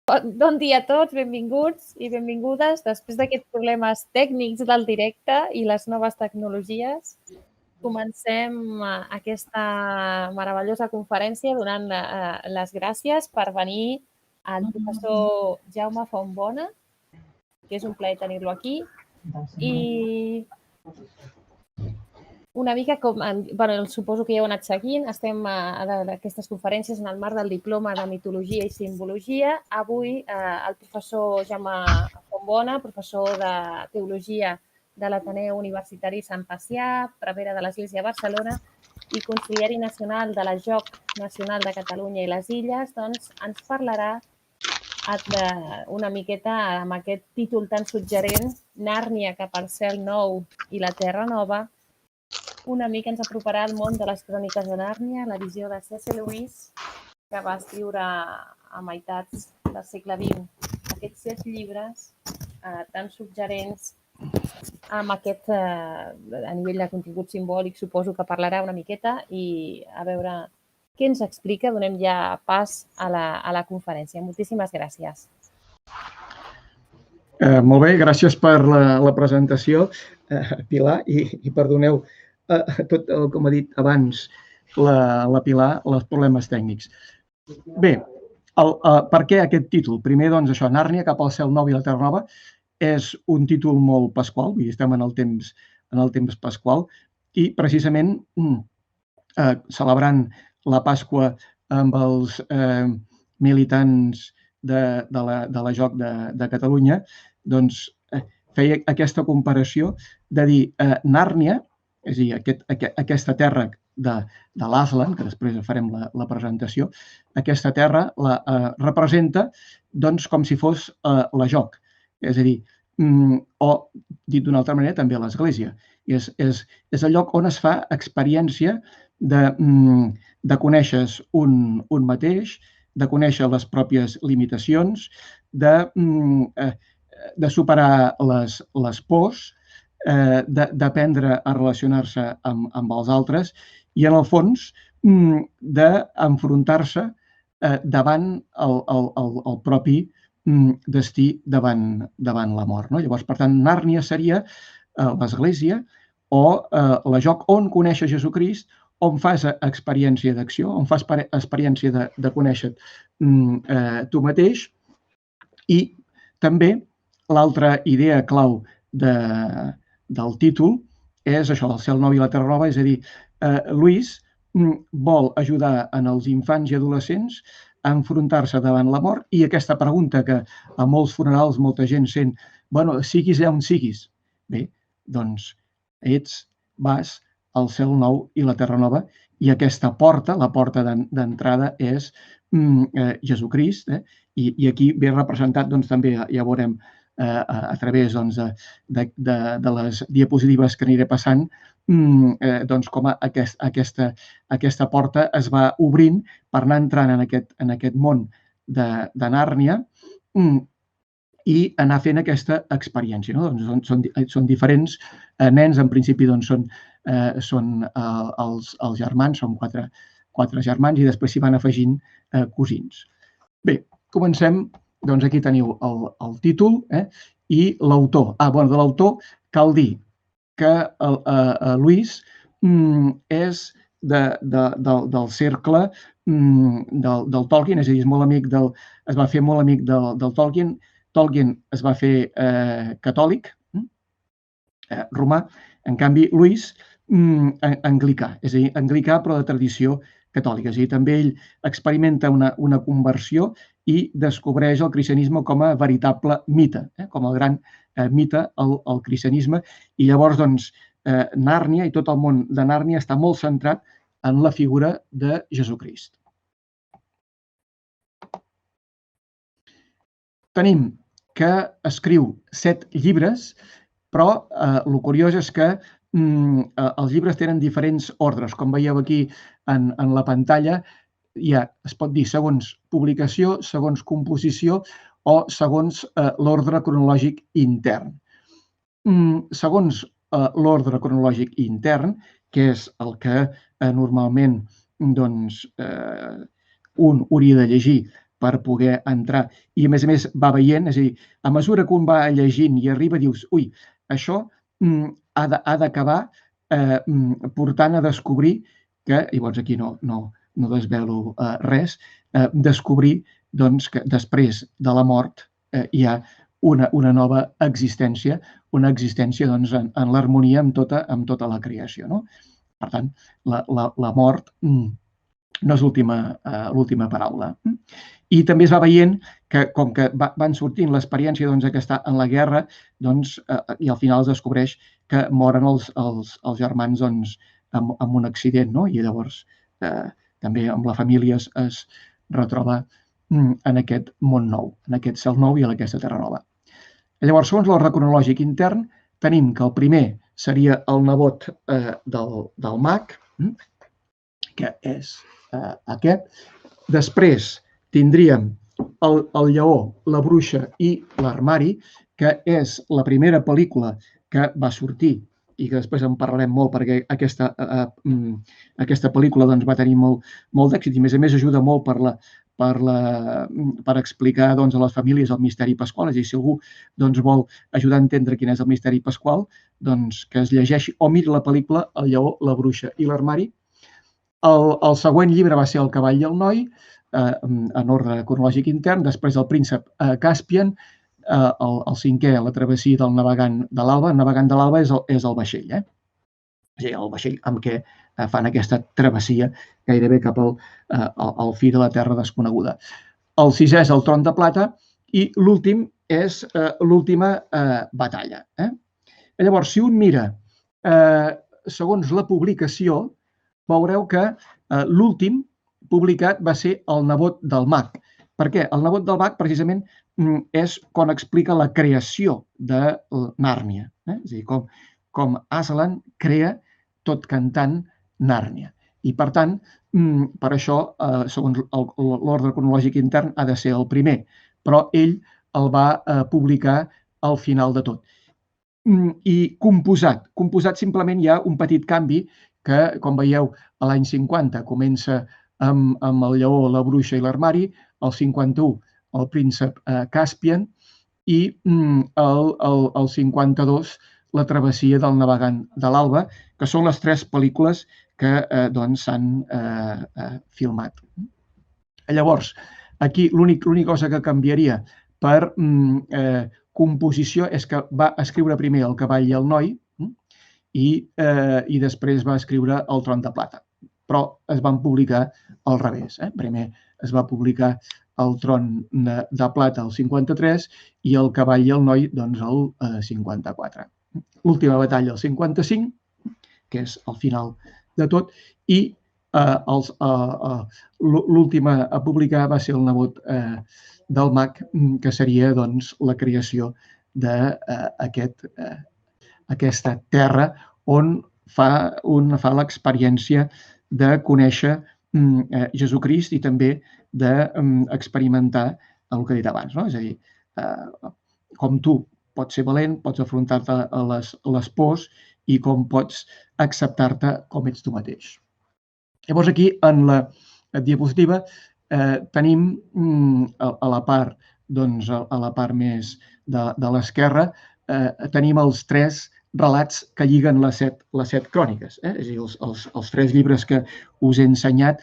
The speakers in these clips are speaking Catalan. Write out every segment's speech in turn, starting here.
Bon dia a tots, benvinguts i benvingudes. Després d'aquests problemes tècnics del directe i les noves tecnologies, comencem aquesta meravellosa conferència donant les gràcies per venir al professor Jaume Fontbona, que és un plaer tenir-lo aquí. I una mica com, suposo que ja ho heu anat seguint, estem a aquestes conferències en el marc del diploma de mitologia i simbologia. Avui el professor Jaume Fontbona, professor de teologia de l'Ateneu Universitari Sant Pacià, prevere de l'Església de Barcelona i consiliari nacional de la JOC Nacional de Catalunya i les Illes, doncs ens parlarà una miqueta amb aquest títol tan suggerent, Nàrnia cap al cel nou i la terra nova. Una mica ens aproparà al món de les cròniques de Nàrnia, la visió de C.S. Lewis, que va escriure a meitats del segle XX. Aquests 7 llibres tan suggerents amb aquest, a nivell de contingut simbòlic, suposo que parlarà una miqueta i a veure què ens explica. Donem ja pas a la conferència. Moltíssimes gràcies. Molt bé, gràcies per la presentació, Pilar, i perdoneu tot, com ha dit abans la Pilar, els problemes tècnics. Bé, per què aquest títol? Primer, doncs, això, Nàrnia cap al cel nou i la terra nova, és un títol molt pasqual, vull dir, estem en el temps pasqual, i precisament celebrant la Pasqua amb els militants de la JOC de Catalunya, doncs feia aquesta comparació de dir Nàrnia, és a dir, aquesta terra de l'Aslan, que després farem la presentació, aquesta terra la representa doncs, com si fos la JOC. És a dir, o dit d'una altra manera, també l'Església. És el lloc on es fa experiència de conèixer un mateix, de conèixer les pròpies limitacions, de superar les pors, d'aprendre a relacionar-se amb els altres i, en el fons, d'enfrontar-se davant el propi destí, davant la mort. Llavors, per tant, Nàrnia seria l'Església o la JOC on conèixer Jesucrist, on fas experiència d'acció, on fas experiència de conèixer tu mateix. I també l'altra idea clau del títol és això, el cel nou i la terra nova, és a dir, Lewis vol ajudar en els infants i adolescents a enfrontar-se davant la mort i aquesta pregunta que a molts funerals molta gent sent, bueno, siguis on siguis. Bé, doncs vas al cel nou i la terra nova i aquesta porta, la porta d'entrada és Jesucrist, i aquí ve representat, doncs també ja veurem a través de les diapositives que aniré passant, doncs com aquesta porta es va obrint per anar entrant en aquest món de Nàrnia i anar fent aquesta experiència. Són diferents nens, en principi són els germans, són 4 germans i després s'hi van afegint cosins. Bé, comencem. Doncs aquí teniu el títol i l'autor. De l'autor cal dir que Lewis és del cercle del Tolkien, és a dir, es va fer molt amic del Tolkien. Tolkien es va fer catòlic, romà, en canvi Lewis anglicà, és a dir, anglicà però de tradició catòlica. És a dir, també ell experimenta una conversió i descobreix el cristianisme com a veritable mite, com el gran mite, el cristianisme. I llavors, doncs, Nàrnia i tot el món de Nàrnia està molt centrat en la figura de Jesucrist. Tenim que escriu 7 llibres, però el curiós és que els llibres tenen diferents ordres. Com veieu aquí en la pantalla, es pot dir segons publicació, segons composició o segons l'ordre cronològic intern. Segons l'ordre cronològic intern, que és el que normalment un hauria de llegir per poder entrar. I a més va veient, és a dir, a mesura que un va llegint i arriba, dius, ui, això ha d'acabar portant a descobrir que, i llavors aquí no desvelo res, descobrir doncs, que després de la mort hi ha una nova existència, una existència doncs, en l'harmonia amb tota la creació. No? Per tant, la mort no és l'última paraula. I també es va veient que, com que van sortint l'experiència que està en la guerra, i al final es descobreix que moren els germans amb un accident, no? I llavors també amb la família es retroba en aquest món nou, en aquest cel nou i en aquesta terra nova. Llavors, segons l'ordre cronològic intern, tenim que el primer seria el nebot del mag, que és aquest. Després tindríem el lleó, la bruixa i l'armari, que és la primera pel·lícula que va sortir i que després en parlarem molt perquè aquesta pel·lícula va tenir molt d'èxit i, a més, ajuda molt per explicar a les famílies el misteri pasqual. És a dir, si algú vol ajudar a entendre quin és el misteri pasqual, que es llegeixi o miri la pel·lícula El lleó, la bruixa i l'armari. El següent llibre va ser El cavall i el noi, en ordre cronològic intern, després El príncep Caspian, el cinquè, La travessia del navegant de l'alba. El navegant de l'alba és el vaixell, és a dir, el vaixell amb què fan aquesta travessia gairebé cap al fi de la terra desconeguda. El sisè és El tron de plata i l'últim és l'última batalla. Llavors, si un mira segons la publicació, veureu que l'últim publicat va ser El nebot del mag. Per què? El nebot del mag, precisament, és quan explica la creació de Nàrnia. És a dir, com Aslan crea tot cantant Nàrnia. I, per tant, per això, segons l'ordre cronològic intern, ha de ser el primer, però ell el va publicar al final de tot. I composat simplement hi ha un petit canvi que, com veieu, a l'any 50 comença amb el lleó, la bruixa i l'armari, el 51 el príncep Caspian i el 52 la travessia del navegant de l'alba, que són les 3 pel·lícules que s'han filmat. Llavors, aquí l'única cosa que canviaria per composició és que va escriure primer El cavall i el noi i després va escriure El tron de plata. Però es van publicar al revés. Primer es va publicar El tron de plata el 53 i El cavall i el noi el 54. L'última batalla el 55, que és el final de tot, i l'última a publicar va ser El nebot del mag, que seria la creació d'aquesta terra on un fa l'experiència de conèixer Jesucrist i també d'experimentar el que he dit abans. És a dir, com tu pots ser valent, pots afrontar-te a les pors i com pots acceptar-te com ets tu mateix. Llavors aquí, en la diapositiva, tenim a la part més de l'esquerra, tenim els 3 relats que lliguen les 7 cròniques. És a dir, els 3 llibres que us he ensenyat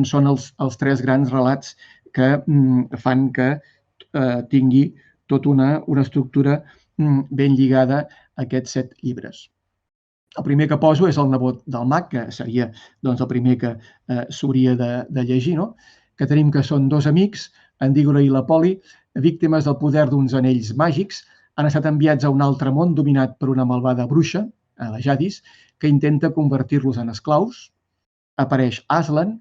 són els 3 grans relats que fan que tingui tota una estructura ben lligada a aquests 7 llibres. El primer que poso és El nebot del mag, que seria el primer que s'hauria de llegir, que tenim que són 2 amics, Andígora i la Poli, víctimes del poder d'uns anells màgics, han estat enviats a un altre món dominat per una malvada bruixa, la Jadis, que intenta convertir-los en esclaus. Apareix Aslan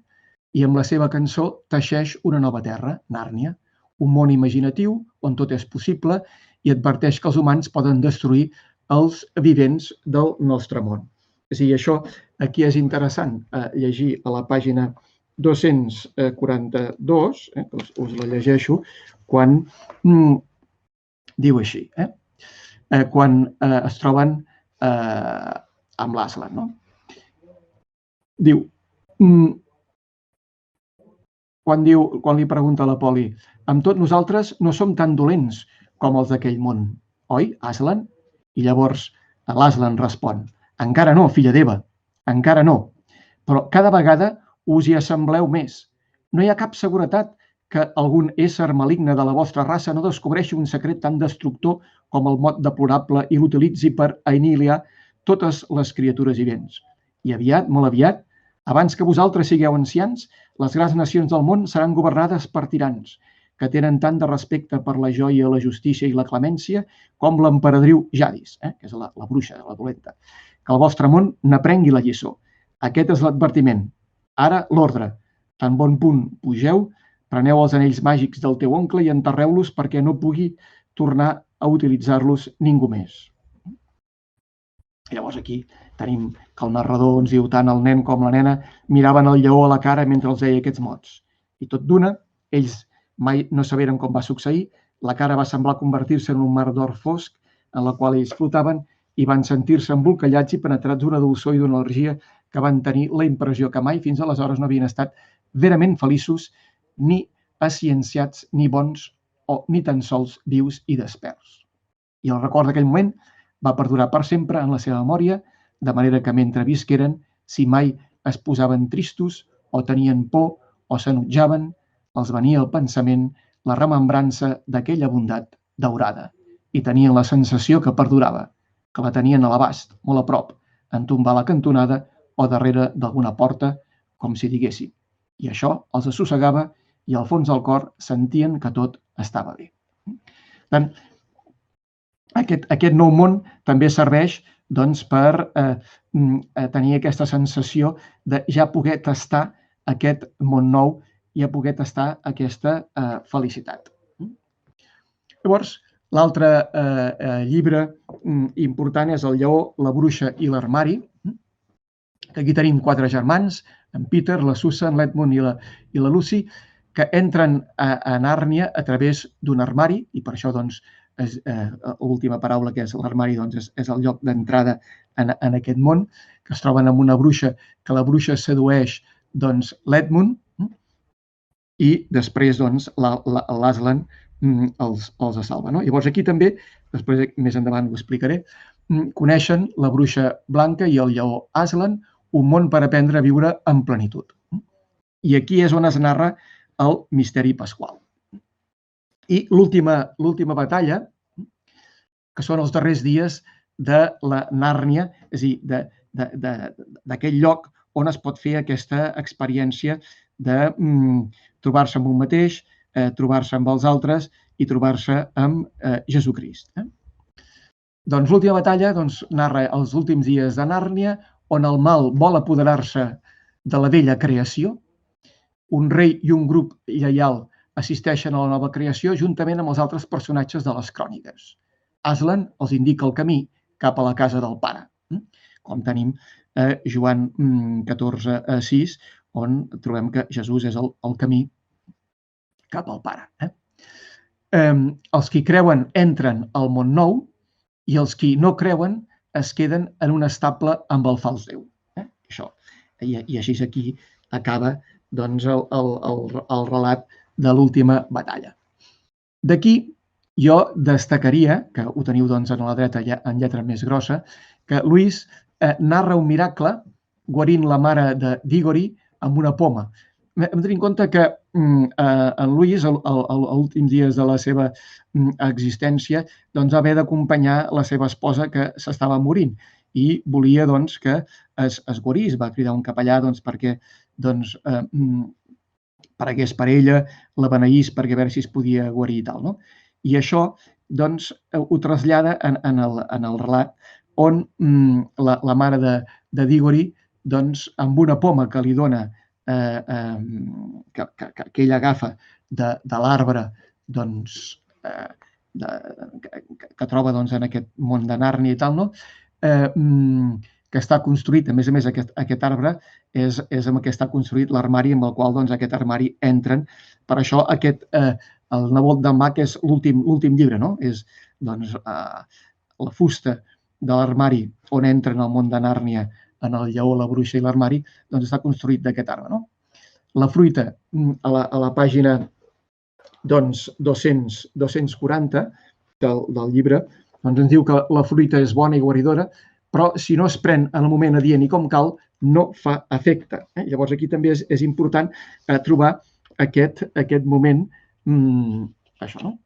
i amb la seva cançó teixeix una nova terra, Nàrnia, un món imaginatiu on tot és possible i adverteix que els humans poden destruir els vivents del nostre món. És a dir, això aquí és interessant llegir a la pàgina 242, us la llegeixo, quan diu així, quan es troben amb l'Aslan. Diu, quan li pregunta a la Poli, amb tot nosaltres no som tan dolents com els d'aquell món, oi, Aslan? I llavors l'Aslan respon, encara no, filla d'Eva, encara no, però cada vegada us hi assembleu més. No hi ha cap seguretat que algun ésser maligne de la vostra raça no descobreixi un secret tan destructor com el mot deplorable i l'utilitzi per anihiliar totes les criatures vivents. I aviat, molt aviat, abans que vosaltres sigueu ancians, les grans nacions del món seran governades per tirans, que tenen tant de respecte per la joia, la justícia i la clemència com l'emperadriu Jadis, que és la bruixa, la dolenta. Que el vostre món n'aprengui la lliçó. Aquest és l'advertiment. Ara l'ordre. Tan bon punt pugeu, preneu els anells màgics del teu oncle i enterreu-los perquè no pugui tornar a utilitzar-los ningú més. Llavors aquí tenim que el narrador ens diu tant el nen com la nena miraven el lleó a la cara mentre els deia aquests mots. I tot d'una, ells mai no saberen com va succeir, la cara va semblar convertir-se en un mar d'or fosc en la qual ells flotaven i van sentir-se embolcallats i penetrats d'una dolçor i d'una energia que van tenir la impressió que mai fins aleshores no havien estat verament feliços, ni ascienciats, ni bons, o ni tan sols vius i desperts. I el record d'aquell moment va perdurar per sempre en la seva memòria, de manera que mentre visqueren, si mai es posaven tristos o tenien por o s'enutjaven, els venia al pensament la remembrança d'aquella bondat daurada i tenien la sensació que perdurava, que la tenien a l'abast, molt a prop, en tombar la cantonada o darrere d'alguna porta, com si diguéssim. I això els assossegava i al fons del cor sentien que tot estava bé. Per tant, aquest nou món també serveix per tenir aquesta sensació de ja poder tastar aquest món nou i ja poder tastar aquesta felicitat. Llavors, l'altre llibre important és El lleó, la bruixa i l'armari, que aquí tenim 4 germans, en Peter, la Susan, l'Edmund i la Lucy, que entren a Nàrnia a través d'un armari, i per això l'última paraula, que és l'armari, és el lloc d'entrada en aquest món, que es troben amb una bruixa, que la bruixa sedueix l'Edmund, i després l'Aslan els salva. Llavors aquí també, després més endavant ho explicaré, coneixen la bruixa blanca i el lleó Aslan, un món per aprendre a viure en plenitud. I aquí és on es narra el misteri pasqual. I l'última batalla, que són els darrers dies de la Nàrnia, és a dir, d'aquell lloc on es pot fer aquesta experiència de trobar-se amb un mateix, trobar-se amb els altres i trobar-se amb Jesucrist. Doncs l'última batalla narra els últims dies de Nàrnia, on el mal vol apoderar-se de la vella creació. Un rei i un grup lleial assisteixen a la nova creació juntament amb els altres personatges de les cròniques. Aslan els indica el camí cap a la casa del pare, com tenim a Joan 14:6, on trobem que Jesús és el camí cap al pare. Els qui creuen entren al món nou i els qui no creuen es queden en un estable amb el fals Déu. Això. I així aquí acaba el relat de l'última batalla. D'aquí jo destacaria, que ho teniu a la dreta en lletra més grossa, que Lewis narra un miracle guarint la mare de Diggory amb una poma. Hem de tenir en compte que en Lewis, als últims dies de la seva existència, va haver d'acompanyar la seva esposa que s'estava morint i volia que es guarís. Va cridar un capellà perquè pregués per ella, la beneís perquè a veure si es podia guarir i tal. I això ho trasllada en el relat on la mare de Diggory, amb una poma que li dona, que ella agafa de l'arbre que troba en aquest món de Nàrnia i tal, que està construït, a més, aquest arbre és amb el que està construït l'armari amb el qual aquest armari entren. Per això el nebot d'en Mac és l'últim llibre, és la fusta de l'armari on entren al món de Nàrnia en el lleó, la bruixa i l'armari, està construït d'aquest arbre. La fruita, a la pàgina 240 del llibre, ens diu que la fruita és bona i guaridora, però si no es pren en el moment adient i com cal, no fa efecte. Llavors aquí també és important trobar aquest moment, això, no?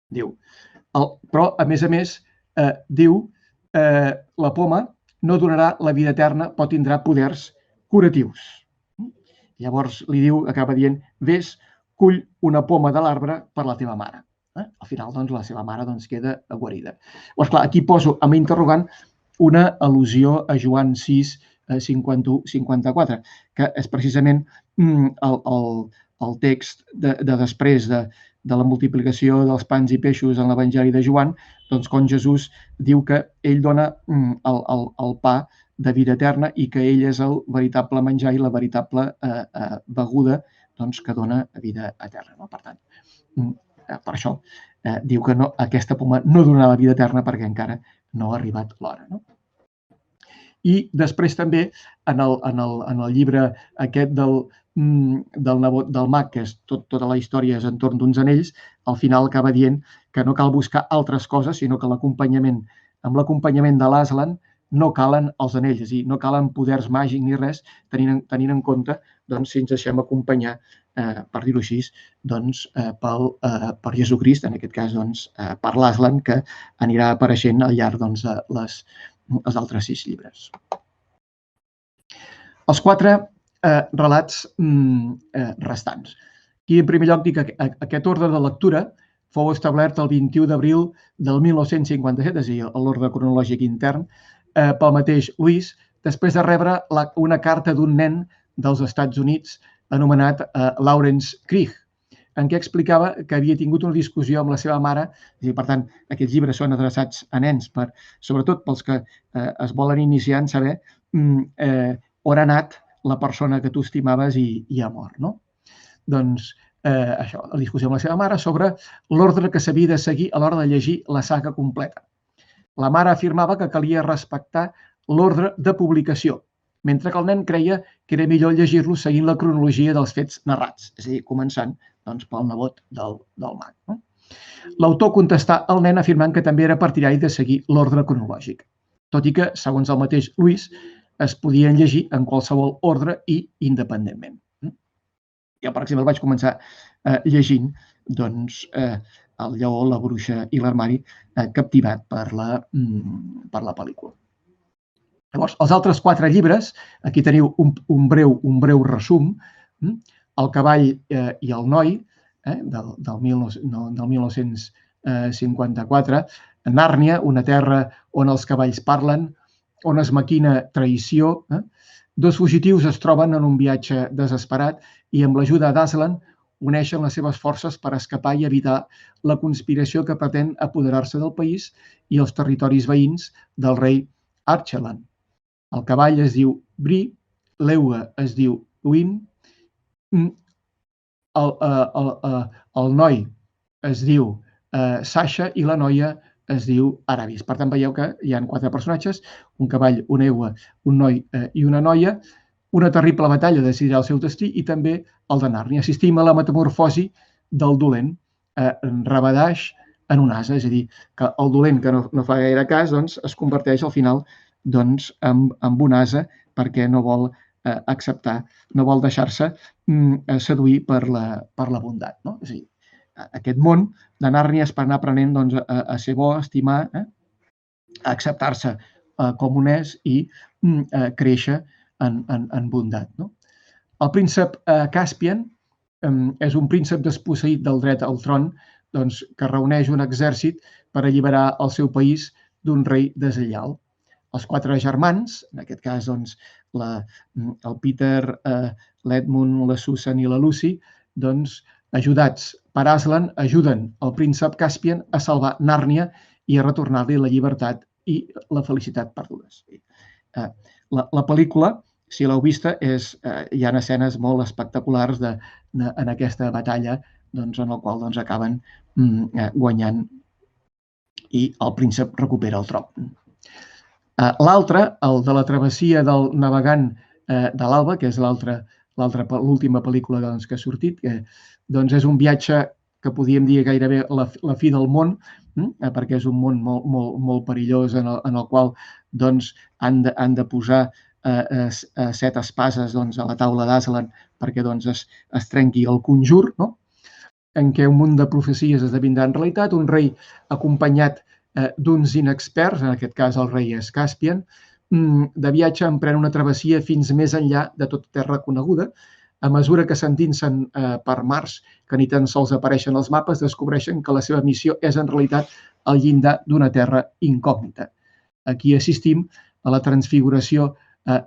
Diu, però a més, diu, la poma no donarà la vida eterna, però tindrà poders curatius. Llavors li diu, acaba dient, vés, cull una poma de l'arbre per la teva mare. Al final, doncs, la seva mare queda guarida. Llavors, clar, aquí poso amb interrogant una al·lusió a Joan 6, 51-54, que és precisament el text de després de la multiplicació dels pans i peixos en l'Evangeli de Joan, doncs quan Jesús diu que ell dona el pa de vida eterna i que ell és el veritable menjar i la veritable beguda que dona vida eterna. Per tant, per això diu que aquesta poma no donarà la vida eterna perquè encara no ha arribat l'hora. I després també en el llibre aquest del nebot del mag, que és tota la història és entorn d'uns anells, al final acaba dient que no cal buscar altres coses, sinó que amb l'acompanyament de l'Aslan no calen els anells, és a dir, no calen poders màgics ni res, tenint en compte si ens deixem acompanyar, per dir-ho així, per Jesucrist, en aquest cas per l'Aslan, que anirà apareixent al llarg dels altres 6 llibres. Els 4 relats restants. Aquí, en primer lloc, dic que aquest ordre de lectura fou establert el 21 d'abril del 1957, és a dir, l'ordre cronològic intern, pel mateix Lewis, després de rebre una carta d'un nen dels Estats Units anomenat Lawrence Krieg, en què explicava que havia tingut una discussió amb la seva mare, i per tant, aquests llibres són adreçats a nens, sobretot pels que es volen iniciar en saber on ha anat la persona que tu estimaves i ha mort. Doncs això, la discussió amb la seva mare sobre l'ordre que s'havia de seguir a l'hora de llegir la saga completa. La mare afirmava que calia respectar l'ordre de publicació, mentre que el nen creia que era millor llegir-lo seguint la cronologia dels fets narrats, és a dir, començant pel nebot del mag. L'autor contestà al nen afirmant que també era partidari de seguir l'ordre cronològic, tot i que, segons el mateix Lewis, es podien llegir en qualsevol ordre i independentment. Jo, per exemple, vaig començar llegint El lleó, la bruixa i l'armari, captivat per la pel·lícula. Llavors, els altres 4 llibres, aquí teniu un breu resum, El cavall i el noi, del 1954, Nàrnia, una terra on els cavalls parlen, on es maquina traïció. 2 fugitius es troben en un viatge desesperat i amb l'ajuda d'Aslan uneixen les seves forces per escapar i evitar la conspiració que pretén apoderar-se del país i els territoris veïns del rei Archelan. El cavall es diu Bri, l'eua es diu Win, el noi es diu Sasha i la noia es diu Aravis. Per tant, veieu que hi ha 4 personatges, un cavall, una eua, un noi i una noia. Una terrible batalla decidirà el seu destí i també el de Nàrnia. Assistim a la metamorfosi del dolent, Rabadash, en un ase, és a dir, que el dolent que no fa gaire cas es converteix al final en un ase perquè no vol acceptar, no vol deixar-se seduir per la bondat. És a dir, aquest món de Nàrnia és per anar aprenent a ser bo, a estimar, a acceptar-se com un és i créixer en bondat. El príncep Caspian és un príncep desposseït del dret al tron que reuneix un exèrcit per alliberar el seu país d'un rei deslleial. Els 4 germans, en aquest cas el Peter, l'Edmund, la Susan i la Lucy, ajudats per Aslan, ajuden el príncep Caspian a salvar Nàrnia i a retornar-li la llibertat i la felicitat perdudes. La pel·lícula, si l'heu vista, hi ha escenes molt espectaculars en aquesta batalla en la qual acaben guanyant i el príncep recupera el tron. L'altre, el de la travessia del navegant de l'Alba, que és l'altre l'última pel·lícula que ha sortit, que és un viatge que podríem dir gairebé la fi del món, perquè és un món molt perillós en el qual han de posar 7 espases a la taula d'Aslan perquè es trenqui el conjur, no? En què un munt de profecies esdevindran realitat, un rei acompanyat d'uns inexperts, en aquest cas el rei és Caspian, de viatge emprèn una travessia fins més enllà de tota terra coneguda. A mesura que s'endinsen per mars, que ni tan sols apareixen als mapes, descobreixen que la seva missió és en realitat el llindar d'una terra incògnita. Aquí assistim a la transfiguració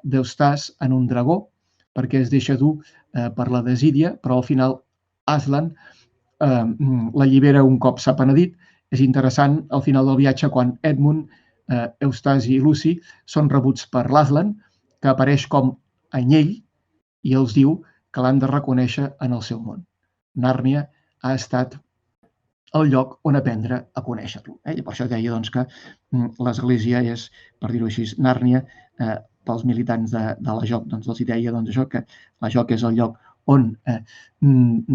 d'Eustàs en un dragó, perquè es deixa dur per la desídia, però al final Aslan l'allibera un cop s'ha penedit. És interessant al final del viatge quan Edmund, Eustàs i Lucy són rebuts per l'Aslan, que apareix com anyell i els diu que l'han de reconèixer en el seu món. Nàrnia ha estat el lloc on aprendre a conèixer-lo. I per això deia que l'Església és, per dir-ho així, Nàrnia, pels militants de la JOC, els deia això, que la JOC és el lloc on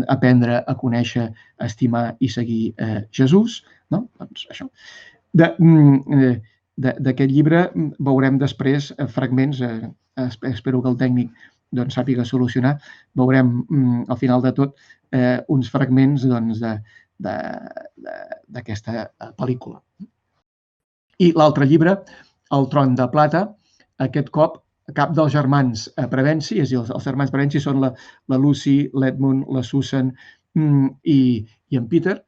aprendre a conèixer, estimar i seguir Jesús. Doncs això. D'aquest llibre veurem després fragments, espero que el tècnic sàpiga solucionar, veurem al final de tot uns fragments d'aquesta pel·lícula. I l'altre llibre, El tron de plata, aquest cop cap dels germans Prevenci, és a dir, els germans Prevenci són la Lucy, l'Edmund, la Susan i en Peter,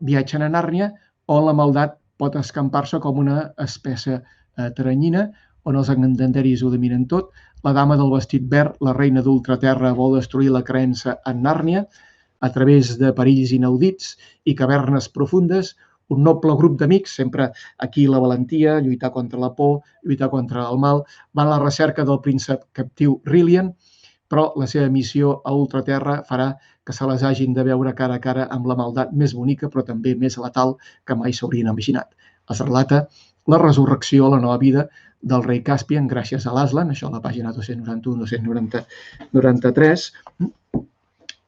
viatgen a Nàrnia, on la maldat pot escampar-se com una espessa teranyina, on els encanteris ho dominen tot. La dama del vestit verd, la reina d'Ultraterra, vol destruir la creença en Nàrnia a través de perills inaudits i cavernes profundes. Un noble grup d'amics, sempre aquí la valentia, lluitar contra la por, lluitar contra el mal, van a la recerca del príncep captiu Rilian, però la seva missió a Ultraterra farà que se les hagin de veure cara a cara amb la maldat més bonica, però també més letal que mai s'haurien imaginat. Es relata la resurrecció, la nova vida del rei Caspian gràcies a l'Aslan, això a la pàgina 291-293,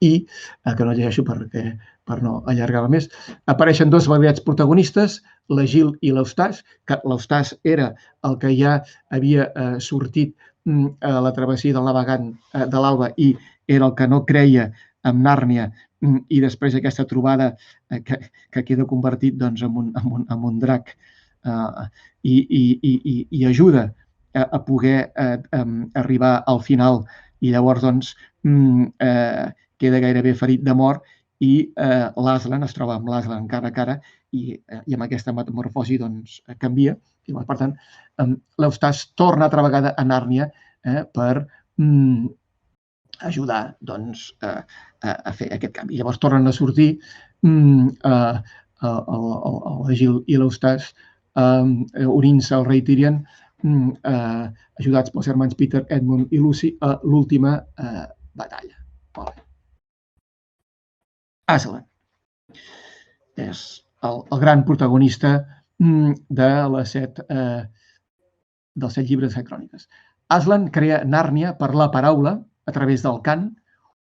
i que no llegeixo per no allargar-me més. Apareixen dos variats protagonistes, l'Agil i l'Eustàs, que l'Eustàs era el que ja havia sortit a la travessia del navegant de l'Alba i era el que no creia en Nàrnia i després aquesta trobada que queda convertit en un drac i ajuda a poder arribar al final i llavors queda gairebé ferit de mort i l'Aslan es troba amb l'Aslan cara a cara i amb aquesta metamorfosi canvia. Per tant, l'Eustàs torna altra vegada a Nàrnia per ajudar a fer aquest canvi. Llavors tornen a sortir l'Agil i l'Eustàs unint-se al rei Tirian, ajudats pels germans Peter, Edmund i Lucy a l'última batalla. Aslan és el gran protagonista dels 7 llibres de 7 cròniques. Aslan crea Nàrnia per la paraula a través del cant,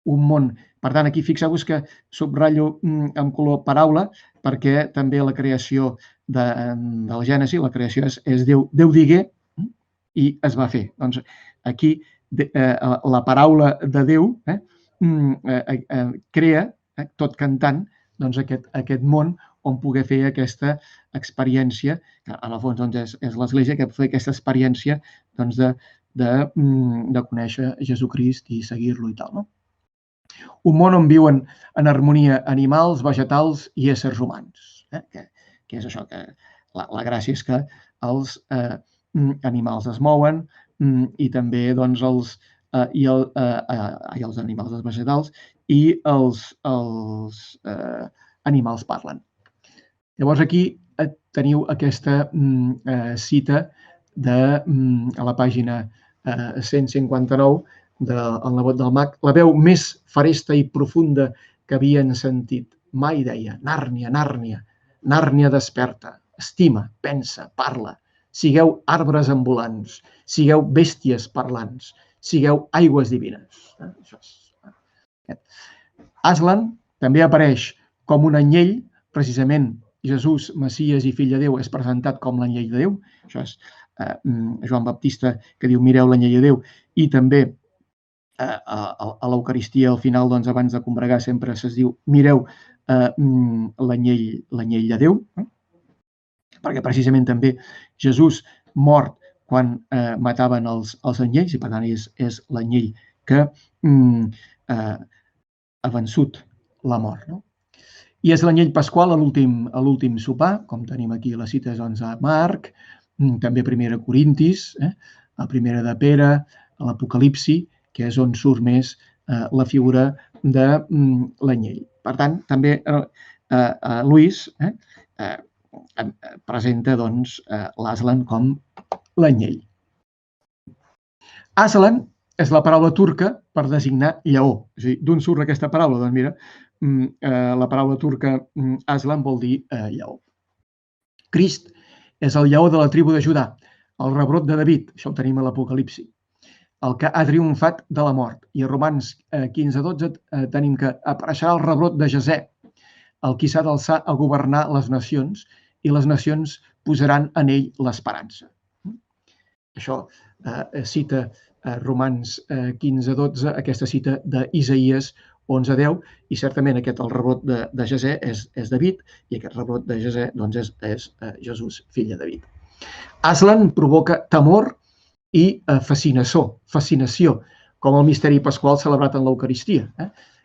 un món. Per tant, aquí fixeu-vos que subratllo en color paraula perquè també la creació del Gènesi, la creació és Déu digué i es va fer. Doncs aquí la paraula de Déu crea, tot cantant, aquest món on poder fer aquesta experiència, que en el fons és l'Església que fa aquesta experiència de conèixer Jesucrist i seguir-lo i tal. Un món on viuen en harmonia animals, vegetals i éssers humans. Que és això, que la gràcia és que els animals es mouen i també els animals, els vegetals, i els animals parlen. Llavors aquí teniu aquesta cita a la pàgina 159 del nebot del mag. La veu més feresta i profunda que havien sentit mai deia: Nàrnia, Nàrnia, Nàrnia desperta, estima, pensa, parla. Sigueu arbres ambulants, sigueu bèsties parlants, sigueu aigües divines. Aslan també apareix com un anyell, precisament Jesús, Messies i Fill de Déu, és presentat com l'anyell de Déu. Això és Joan Baptista, que diu mireu l'anyell de Déu, i també a l'Eucaristia, al final, doncs, abans de combregar, sempre es diu mireu l'anyell de Déu, perquè precisament també Jesús mort quan mataven els anyells, i per tant és l'anyell que ha vençut la mort. No? I és l'anyell pasqual a l'últim sopar, com tenim aquí les cites doncs, a Marc, també a 1 Corintis, a 1 de Pere, a l'Apocalipsi, que és on surt més la figura de l'anyell. Per tant, també Lluís presenta doncs, l'Aslan com l'anyell. Aslan és la paraula turca per designar lleó. És a dir, d'on surt aquesta paraula? Doncs mira, la paraula turca Aslan vol dir lleó. Crist és el lleó de la tribu de Judà, el rebrot de David, això ho tenim a l'Apocalipsi, el que ha triomfat de la mort. I a Romans 15:12 tenim que apareixerà el rebrot de Jesè, el qui s'ha d'alçar a governar les nacions, i les nacions posaran en ell l'esperança. Això cita Romans 15:12, aquesta cita d'Isaïes 11:10, i certament aquest el rebrot de Jesè és David, i aquest rebrot de Jesè doncs, és Jesús, fill de David. Aslan provoca temor i fascinació, com el misteri pasqual celebrat en l'Eucaristia,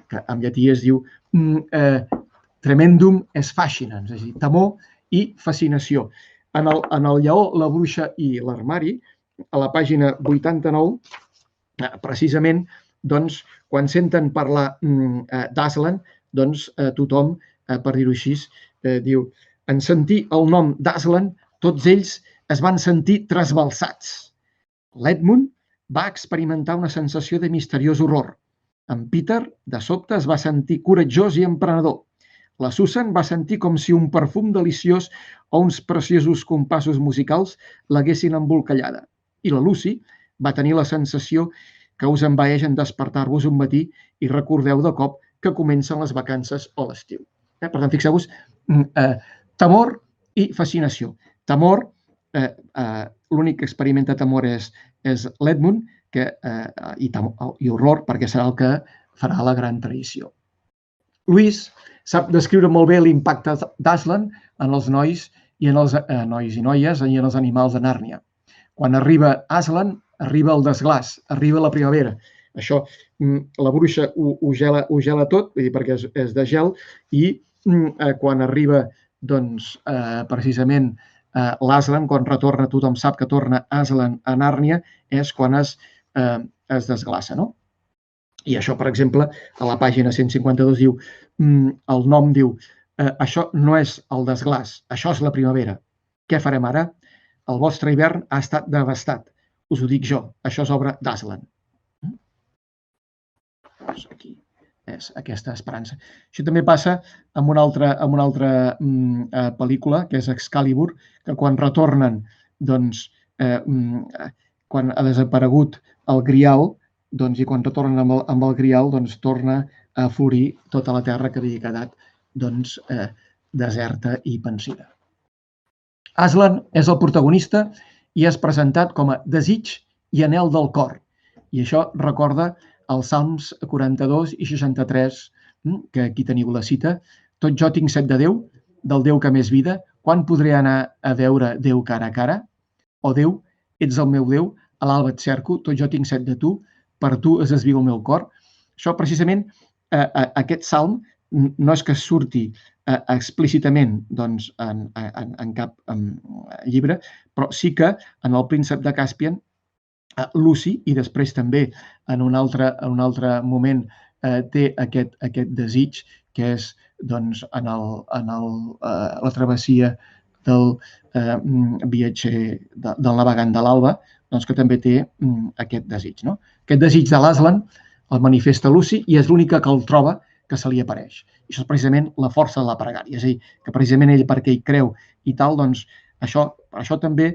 que en llatí es diu tremendum es fascinans, és a dir, temor i fascinació. En el lleó, la bruixa i l'armari, a la pàgina 89, precisament, doncs, quan senten parlar d'Aslan, doncs tothom, per dir-ho així, diu, en sentir el nom d'Aslan, tots ells es van sentir trasbalsats. L'Edmund va experimentar una sensació de misteriós horror. En Peter, de sobte, es va sentir coratjós i emprenedor. La Susan va sentir com si un perfum deliciós o uns preciosos compassos musicals l'haguessin embolcallada. I la Lucy va tenir la sensació que us envaeix en despertar-vos un matí i recordeu de cop que comencen les vacances o l'estiu. Per tant, fixeu-vos, temor i fascinació. Temor, l'únic que experimenta temor és l'Edmund, i horror, perquè serà el que farà la gran traïció. Lluís sap descriure molt bé l'impacte d'Aslan en els nois i noies i en els animals de Nàrnia. Quan arriba Aslan, arriba el desglàs, arriba la primavera. Això, la bruixa ho gela tot, perquè és de gel, i quan arriba, doncs, precisament l'Aslan, quan retorna, tothom sap que torna Aslan a Nàrnia, és quan es desglaça, no? I això, per exemple, a la pàgina 152 diu, el nom diu, això no és el desglàs, això és la primavera. Què farem ara? El vostre hivern ha estat devastat. Us ho dic jo, això és obra d'Aslan. Aquí és aquesta esperança. Això també passa amb una altra pel·lícula, que és Excalibur, que quan retornen, doncs, quan ha desaparegut el Grial, doncs, i quan retornen amb el Grial, doncs, torna a florir tota la terra que havia quedat, doncs, deserta i pensiva. Aslan és el protagonista i és presentat com a desig i anhel del cor. I això recorda els Salms 42 i 63, que aquí teniu la cita. Tot jo tinc set de Déu, del Déu que m'és vida. Quan podré anar a veure Déu cara a cara? O Déu, ets el meu Déu, a l'alba et cerco, tot jo tinc set de tu, per tu es desviu el meu cor. Això, precisament, aquest salm no és que surti explícitament doncs, en cap llibre, però sí que en el príncep de Caspian, Lucy, i després també en un altre moment té aquest desig, que és doncs, en la travessia del viatger, del navegant de l'alba, doncs, que també té aquest desig. No? Aquest desig de l'Aslan el manifesta Lucy i és l'única que el troba que se li apareix. I això és precisament la força de la pregària. És a dir, que precisament ell, perquè hi creu i tal, doncs això també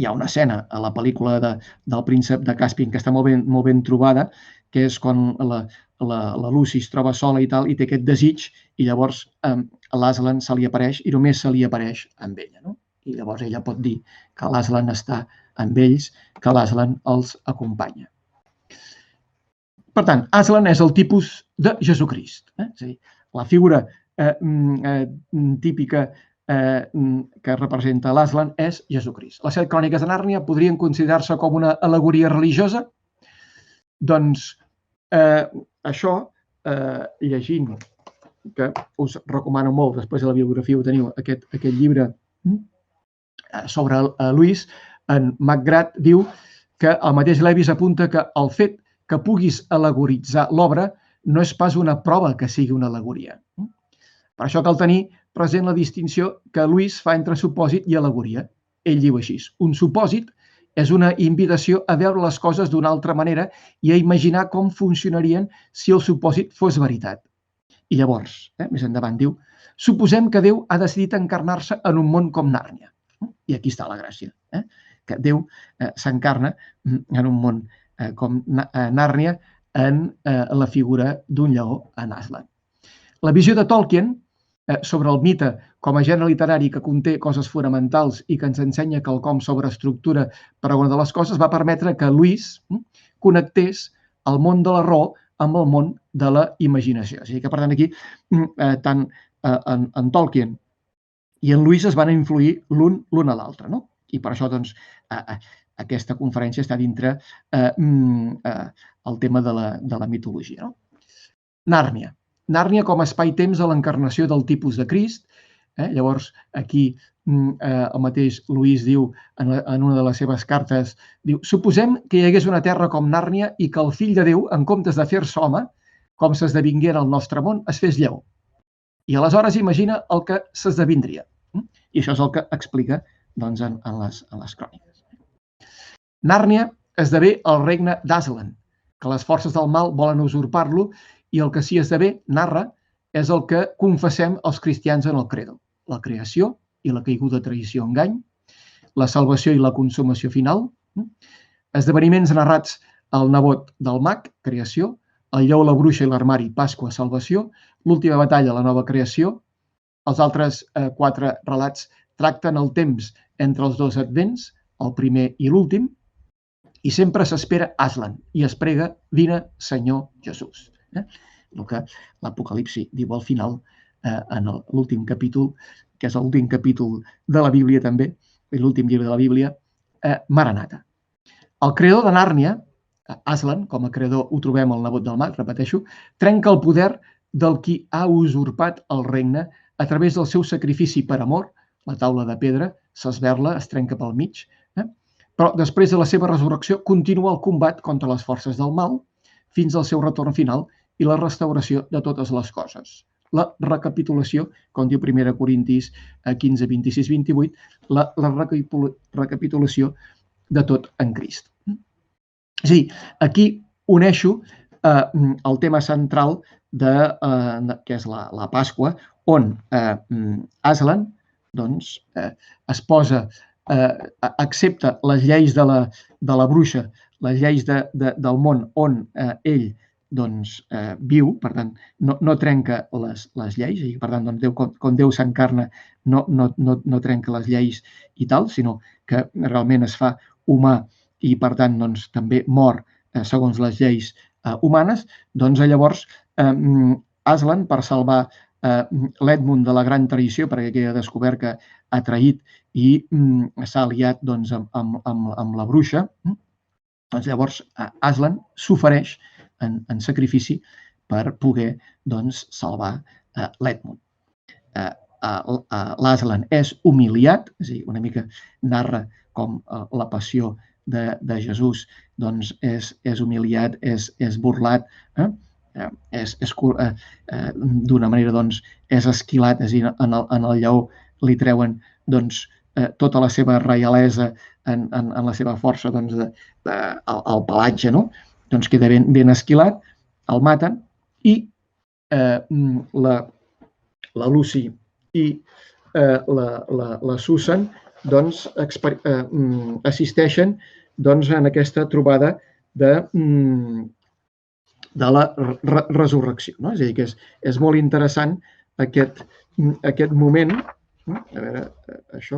hi ha una escena a la pel·lícula del príncep de Caspian que està molt ben trobada, que és quan la Lucy es troba sola i tal, i té aquest desig, i llavors l'Aslan se li apareix, i només se li apareix amb ella, no? I llavors ella pot dir que l'Aslan està amb ells, que l'Aslan els acompanya. Per tant, Aslan és el tipus de Jesucrist. És a dir, la figura típica que representa l'Aslan és Jesucrist. Les 7 cròniques de Nàrnia podrien considerar-se com una al·legoria religiosa? Doncs això, llegint, que us recomano molt, després de la biografia ho teniu, aquest llibre sobre Lewis, en McGrath diu que el mateix Lewis apunta que el fet que puguis al·legoritzar l'obra no és pas una prova que sigui una al·legoria. Per això cal tenir present la distinció que Lewis fa entre supòsit i al·legoria. Ell diu així: un supòsit és una invitació a veure les coses d'una altra manera i a imaginar com funcionarien si el supòsit fos veritat. I llavors, més endavant, diu: suposem que Déu ha decidit encarnar-se en un món com Nàrnia. I aquí està la gràcia, que Déu s'encarna en un món com Nàrnia en la figura d'un lleó, en Aslan. La visió de Tolkien sobre el mite com a gènere literari que conté coses fonamentals i que ens ensenya quelcom sobre estructura per a una de les coses va permetre que Lewis connectés el món de la raó amb el món de la imaginació. O sigui que, per tant, aquí tant en Tolkien i en Lewis es van influir l'un a l'altre, no? I per això, doncs, aquesta conferència està dintre el tema de la mitologia. Nàrnia. Nàrnia com a espai-temps de l'encarnació del tipus de Crist. Llavors, aquí el mateix Lewis diu, en una de les seves cartes, diu: suposem que hi hagués una terra com Nàrnia i que el fill de Déu, en comptes de fer-se home, com s'esdevingué en el nostre món, es fes lleó. I aleshores imagina el que s'esdevindria. I això és el que explica en les cròniques. Nàrnia esdevé el regne d'Aslan, que les forces del mal volen usurpar-lo, i el que s'hi esdevé, narra, és el que confessem els cristians en el credo: la creació i la caiguda, traïció, engany, la salvació i la consumació final, esdeveniments narrats al nebot del mag, creació, el lleó, la bruixa i l'armari, Pasqua, salvació, l'última batalla, la nova creació. Els altres 4 relats tracten el temps entre els 2 advents, el primer i l'últim, i sempre s'espera Aslan i es prega: vine, Senyor Jesús. El que l'Apocalipsi diu al final, en l'últim capítol, que és l'últim capítol de la Bíblia també, l'últim llibre de la Bíblia, Maranata. El creador de Nàrnia, Aslan, com a creador ho trobem al nebot del mag, repeteixo, trenca el poder del qui ha usurpat el regne a través del seu sacrifici per amor. La taula de pedra s'esberla, es trenca pel mig, però després de la seva resurrecció continua el combat contra les forces del mal fins al seu retorn final i la restauració de totes les coses. La recapitulació, com diu 1 Corintis 15, 26, 28, la recapitulació de tot en Crist. És a dir, aquí uneixo el tema central que és la Pasqua, on Aslan es posa, accepta les lleis de la bruixa, les lleis del món on ell viu, per tant, no trenca les lleis, i per tant, quan Déu s'encarna no trenca les lleis i tal, sinó que realment es fa humà i per tant també mor segons les lleis humanes. Doncs llavors Aslan, per salvar l'Edmund de la gran traïció, perquè queda descobert que ha traït i s'ha aliat amb la bruixa, doncs llavors Aslan s'ofereix en sacrifici per poder salvar l'Edmund. L'Aslan és humiliat, és a dir, una mica narra com la passió de Jesús és humiliat, és burlat, d'una manera és esquilat, és a dir, en el lleó li treuen tota la seva reialesa en la seva força, el pelatge, queda ben esquilat, el maten i la Lucy i la Susan doncs, assisteixen en aquesta trobada de la resurrecció. És a dir, que és molt interessant aquest moment, a veure, això,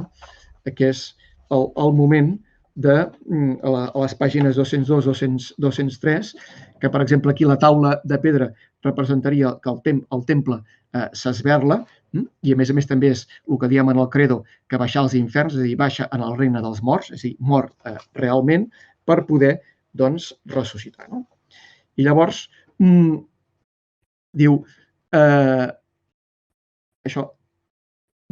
que és el moment de a les pàgines 202, 203, que per exemple aquí la taula de pedra representaria que el temple s'esberla, i a més també és el que diem en el credo, que baixar als inferns, és a dir, baixa en el regne dels morts, és a dir, mort realment, per poder doncs ressuscitar. I llavors diu això,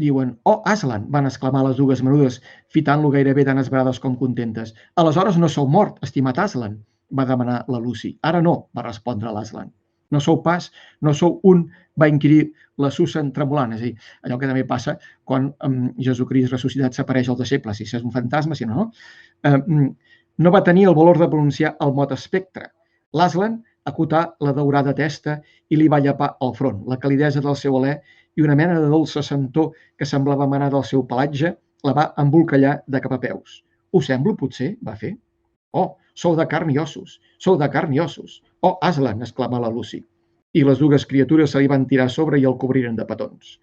diuen, oh, Aslan, van exclamar les dues menudes, fitant-lo gairebé tan esverades com contentes. Aleshores no sou mort, estimat Aslan, va demanar la Lucy. Ara no, va respondre l'Aslan. No sou pas, no sou un, va inquirir la Susan tremolant. És a dir, allò que també passa quan Jesucrist ressuscitat s'apareix als deixebles, si és un fantasma, si no. No va tenir el valor de pronunciar el mot espectre. L'Aslan acotà la daurada testa i li va llepar el front. La calidesa del seu alè i una mena de dolça sentor que semblava emanar del seu pelatge la va embolcallar de cap a peus. Us semblo, potser? Va fer. Oh, sou de carn i ossos, sou de carn i ossos. Oh, Aslan, exclamà la Lucy. I les dues criatures se li van tirar a sobre i el cobriren de petons.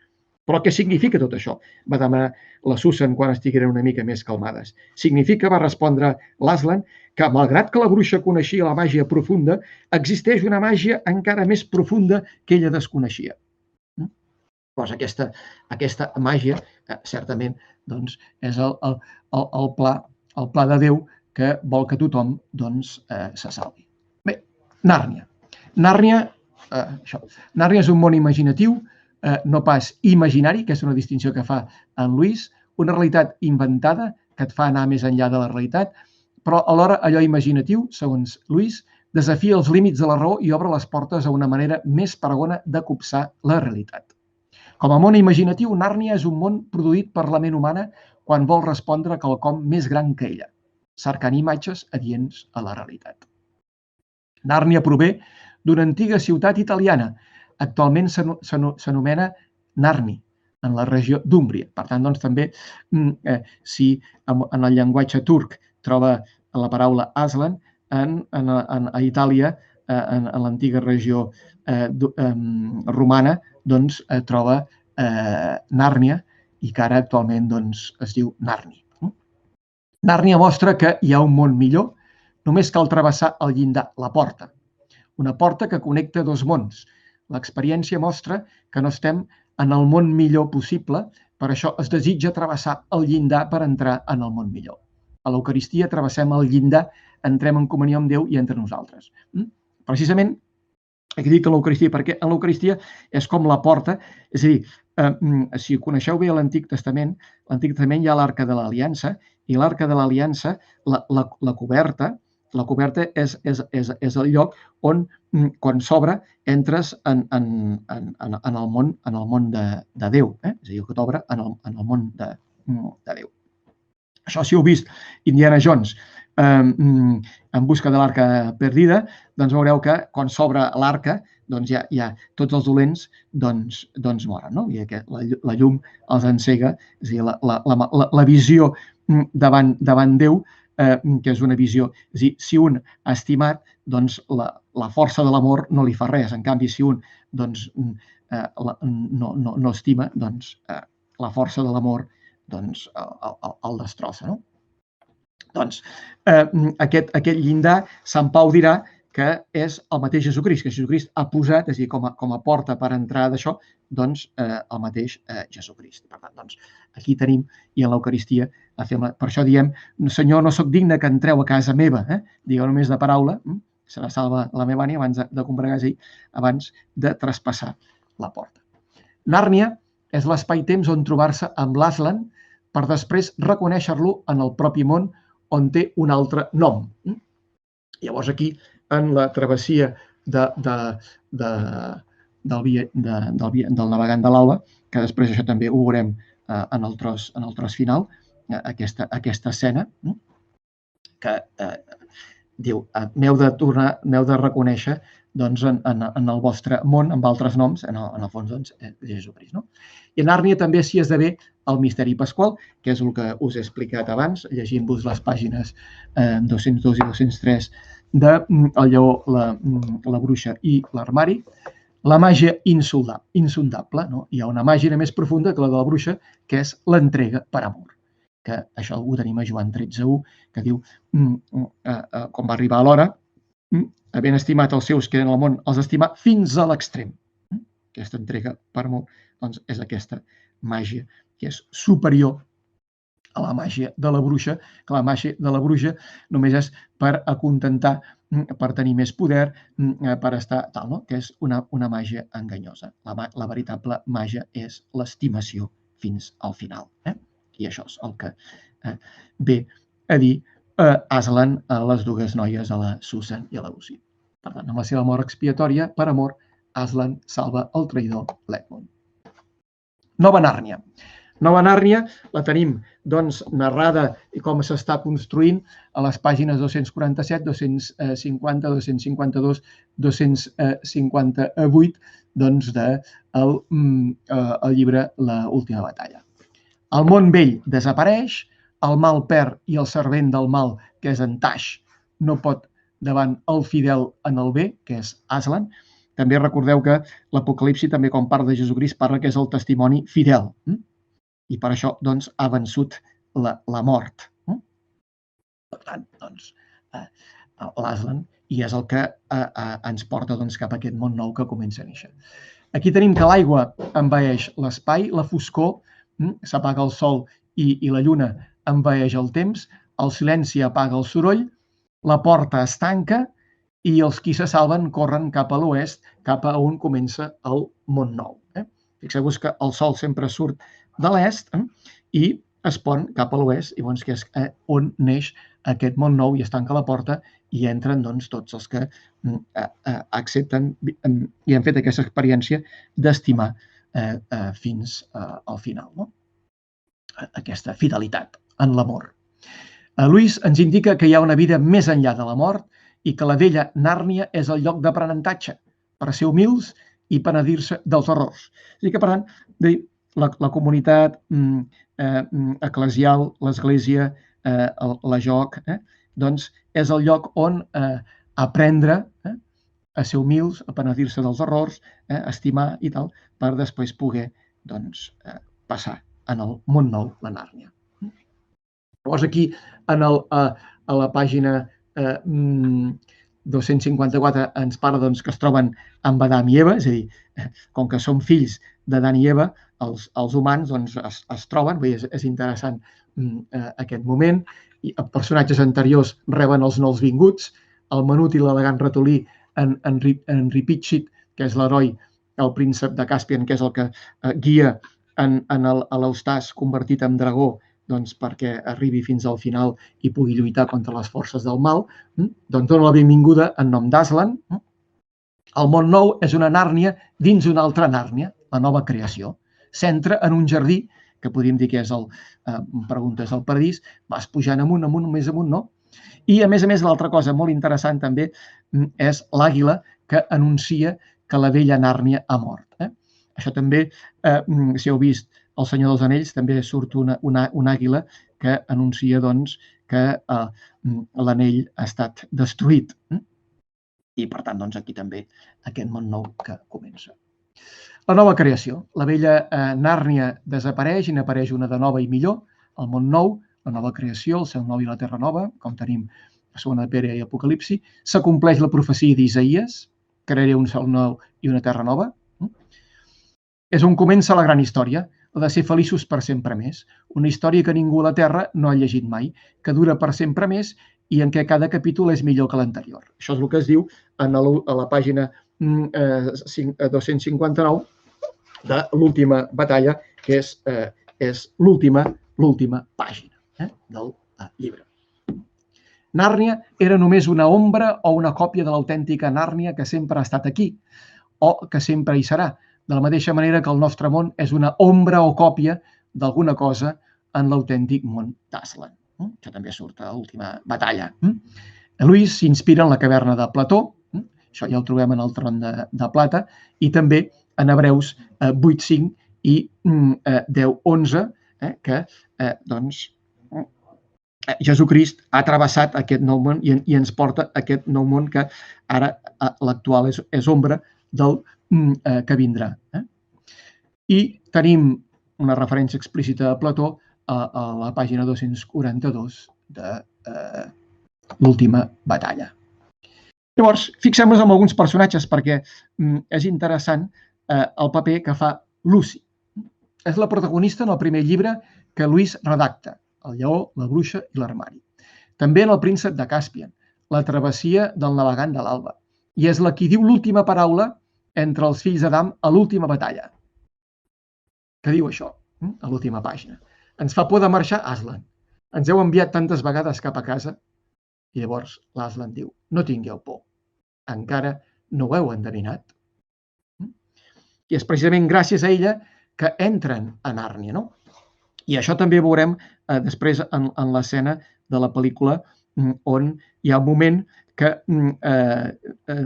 Però què significa tot això? Va demanar la Susan quan estigueren una mica més calmades. Significa, va respondre l'Aslan, que malgrat que la bruixa coneixia la màgia profunda, existeix una màgia encara més profunda que ella desconeixia. Doncs aquesta màgia, certament, doncs, és el pla de Déu que vol que tothom se salvi. Bé, Nàrnia. Nàrnia és un món imaginatiu, no pas imaginari, que és una distinció que fa en Lewis, una realitat inventada que et fa anar més enllà de la realitat, però alhora allò imaginatiu, segons Lewis, desafia els límits de la raó i obre les portes a una manera més pregona de copsar la realitat. Com a món imaginatiu, Nàrnia és un món produït per la ment humana quan vol respondre a quelcom més gran que ella, cercant imatges adients a la realitat. Nàrnia prové d'una antiga ciutat italiana. Actualment s'anomena Narni, en la regió d'Úmbria. Per tant, doncs, també, si en el llenguatge turc troba la paraula Aslan, a Itàlia, en l'antiga regió romana, doncs troba Nàrnia i que ara actualment es diu Narni. Nàrnia mostra que hi ha un món millor, només cal travessar el llindar, la porta. Una porta que connecta dos mons. L'experiència mostra que no estem en el món millor possible, per això es desitja travessar el llindar per entrar en el món millor. A l'Eucaristia travessem el llindar, entrem en comunió amb Déu i entre nosaltres. Precisament, aquí dic l'Eucaristia, perquè en l'Eucaristia és com la porta, és a dir, si coneixeu bé l'Antic Testament hi ha l'Arca de l'Aliança, i l'Arca de l'Aliança, la coberta és el lloc on, quan s'obre, entres en el món de Déu. És a dir, que t'obre en el món de Déu. Això, si heu vist Indiana Jones en busca de l'arca perdida, doncs veureu que quan s'obre l'arca, doncs ja tots els dolents moren, i la llum els encega, és a dir, la visió davant Déu, que és una visió, és a dir, si un ha estimat, doncs la força de l'amor no li fa res. En canvi, si un no estima, doncs la força de l'amor el destrossa. Doncs aquest llindar, Sant Pau dirà que és el mateix Jesucrist, que Jesucrist ha posat, és a dir, com a porta per entrar d'això, doncs el mateix Jesucrist. Per tant, doncs, aquí tenim, i en l'Eucaristia, per això diem, Senyor, no sóc digne que entreu a casa meva, digueu només de paraula, serà salva la meva ànima abans de combregar, abans de traspassar la porta. Nàrnia és l'espai-temps on trobar-se amb l'Aslan per després reconèixer-lo en el propi món on té un altre nom. Llavors aquí, en la travessia del navegant de l'alba, que després això també ho veurem en el tros final, aquesta escena, que diu, m'heu de reconèixer en el vostre món, amb altres noms, en el fons, Jesucrist. I a Nàrnia també s'hi esdevé el misteri pasqual, que és el que us he explicat abans, llegint-vos les pàgines 202 i 203 de El lleó, la bruixa i l'armari. La màgia insondable, no? Hi ha una màgia més profunda que la de la bruixa, que és l'entrega per amor. Que això ho tenim a Joan 13:1, que diu, quan va arribar l'hora, havent estimat els seus que eren al món, els estimà fins a l'extrem. Aquesta entrega per amor, doncs, és aquesta màgia que és superior a la màgia de la bruixa, que la màgia de la bruixa només és per acontentar, per tenir més poder, per estar tal, no? Que és una màgia enganyosa. La veritable màgia és l'estimació fins al final. I això és el que ve a dir Aslan a les dues noies, a la Susan i a la Lucy. Per tant, amb la seva mort expiatòria, per amor, Aslan salva el traïdor l'Edmund. Nova Nàrnia. Nova Nàrnia la tenim doncs, narrada i com s'està construint a les pàgines 247, 250, 252, 258 doncs, del llibre L'última batalla. El món vell desapareix, el mal perd i el servent del mal, que és en Tash, no pot davant el fidel en el bé, que és Aslan. També recordeu que l'Apocalipsi, també quan parla de Jesucrist, parla que és el testimoni fidel. I per això doncs, ha vençut la mort. Per tant, doncs, l'Aslan, i és el que ens porta doncs, cap a aquest món nou que comença a néixer. Aquí tenim que l'aigua envaeix l'espai, la foscor, s'apaga el sol i la lluna envaeix el temps, el silenci apaga el soroll, la porta es tanca i els qui se salven corren cap a l'oest, cap a on comença el món nou. Fixeu-vos que el sol sempre surt de l'est i es pon cap a l'oest, i que és on neix aquest món nou i es tanca la porta i entren doncs, tots els que accepten i han fet aquesta experiència d'estimar fins al final. No? Aquesta fidelitat en l'amor. Lewis ens indica que hi ha una vida més enllà de la mort i que la vella Nàrnia és el lloc d'aprenentatge per ser humils i penedir-se dels errors. És a dir, que per tant, la comunitat eclesial, l'església, la joc, doncs és el lloc on aprendre a ser humils, a penedir-se dels errors, estimar i tal, per després poder passar en el món nou, la Nàrnia. Llavors aquí, a la pàgina 254 ens parla que es troben amb Adam i Eva, és a dir, com que són fills d'Adam i Eva, els humans es troben, és interessant aquest moment, i personatges anteriors reben els nous vinguts, el menut i l'elegant ratolí en Ripitchit, que és l'heroi, el príncep de Caspian, que és el que guia a l'Eustàs convertit en dragó perquè arribi fins al final i pugui lluitar contra les forces del mal, doncs dona la benvinguda en nom d'Aslan. El món nou és una Nàrnia dins una altra Nàrnia, la nova creació. S'entra en un jardí, que podríem dir que és preguntes del paradís, vas pujant amunt, més amunt, no? I a més, l'altra cosa molt interessant també és l'àguila que anuncia que la vella Nàrnia ha mort. Això també, si heu vist El Senyor dels Anells, també surt una àguila que anuncia que l'anell ha estat destruït. I, per tant, aquí també aquest món nou que comença. La nova creació. La vella Nàrnia desapareix i n'apareix una de nova i millor, el món nou, la nova creació, el cel nou i la terra nova, com tenim a Segona de Pere i Apocalipsi. S'acompleix la profecia d'Isaïes, crearé un cel nou i una terra nova. És on comença la gran història, la de ser feliços per sempre més. Una història que ningú a la Terra no ha llegit mai, que dura per sempre més i en què cada capítol és millor que l'anterior. Això és el que es diu a la pàgina 259 de l'última batalla, que és l'última pàgina del llibre. Nàrnia era només una ombra o una còpia de l'autèntica Nàrnia que sempre ha estat aquí, o que sempre hi serà, de la mateixa manera que el nostre món és una ombra o còpia d'alguna cosa en l'autèntic món d'Aslan. Això també surt a l'última batalla. Lewis s'inspira en la caverna de Plató, això ja ho trobem en el Tron de Plata, i també en Hebreus 8:5 i 10:11, que doncs, Jesucrist ha travessat aquest nou món i ens porta a aquest nou món que ara l'actual és ombra del que vindrà. I tenim una referència explícita a Plató a la pàgina 242 de l'última batalla. Llavors, fixem-nos en alguns personatges perquè és interessant el paper que fa Luci. És la protagonista en el primer llibre que Lluís redacta, El lleó, la bruixa i l'armari. També en El príncep de Càspia, La travessia del navegant de l'alba. I és la qui diu l'última paraula entre els fills d'Adam a l'última batalla. Què diu això, a l'última pàgina? Ens fa por de marxar, Aslan. Ens heu enviat tantes vegades cap a casa. I llavors l'Aslan diu, no tingueu por. Encara no ho heu endevinat. I és precisament gràcies a ella que entren a Nàrnia, no? I això també veurem després en l'escena de la pel·lícula on hi ha un moment que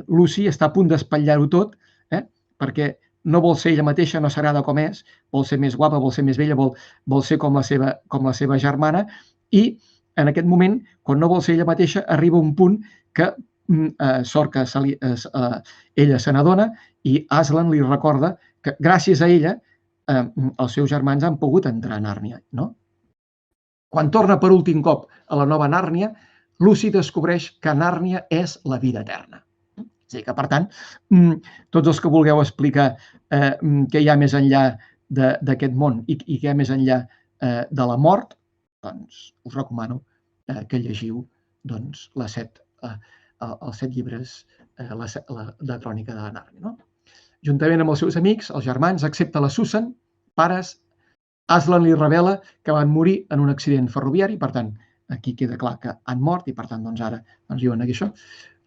Lucy està a punt d'espatllar-ho tot perquè no vol ser ella mateixa, no s'agrada com és, vol ser més guapa, vol ser més bella, vol ser com la seva germana i en aquest moment, quan no vol ser ella mateixa, arriba un punt que sort que ella se n'adona i Aslan li recorda que gràcies a ella els seus germans han pogut entrar a Nàrnia, no? Quan torna per últim cop a la nova Nàrnia, Lucy descobreix que Nàrnia és la vida eterna. És a dir que, per tant, tots els que vulgueu explicar què hi ha més enllà d'aquest món i què hi ha més enllà de la mort, doncs us recomano que llegiu els 7 llibres de Crònica de Nàrnia, no? Juntament amb els seus amics, els germans, excepte la Susan, pares, Aslan li revela que van morir en un accident ferroviari, per tant, aquí queda clar que han mort i per tant, ara diuen aquí això.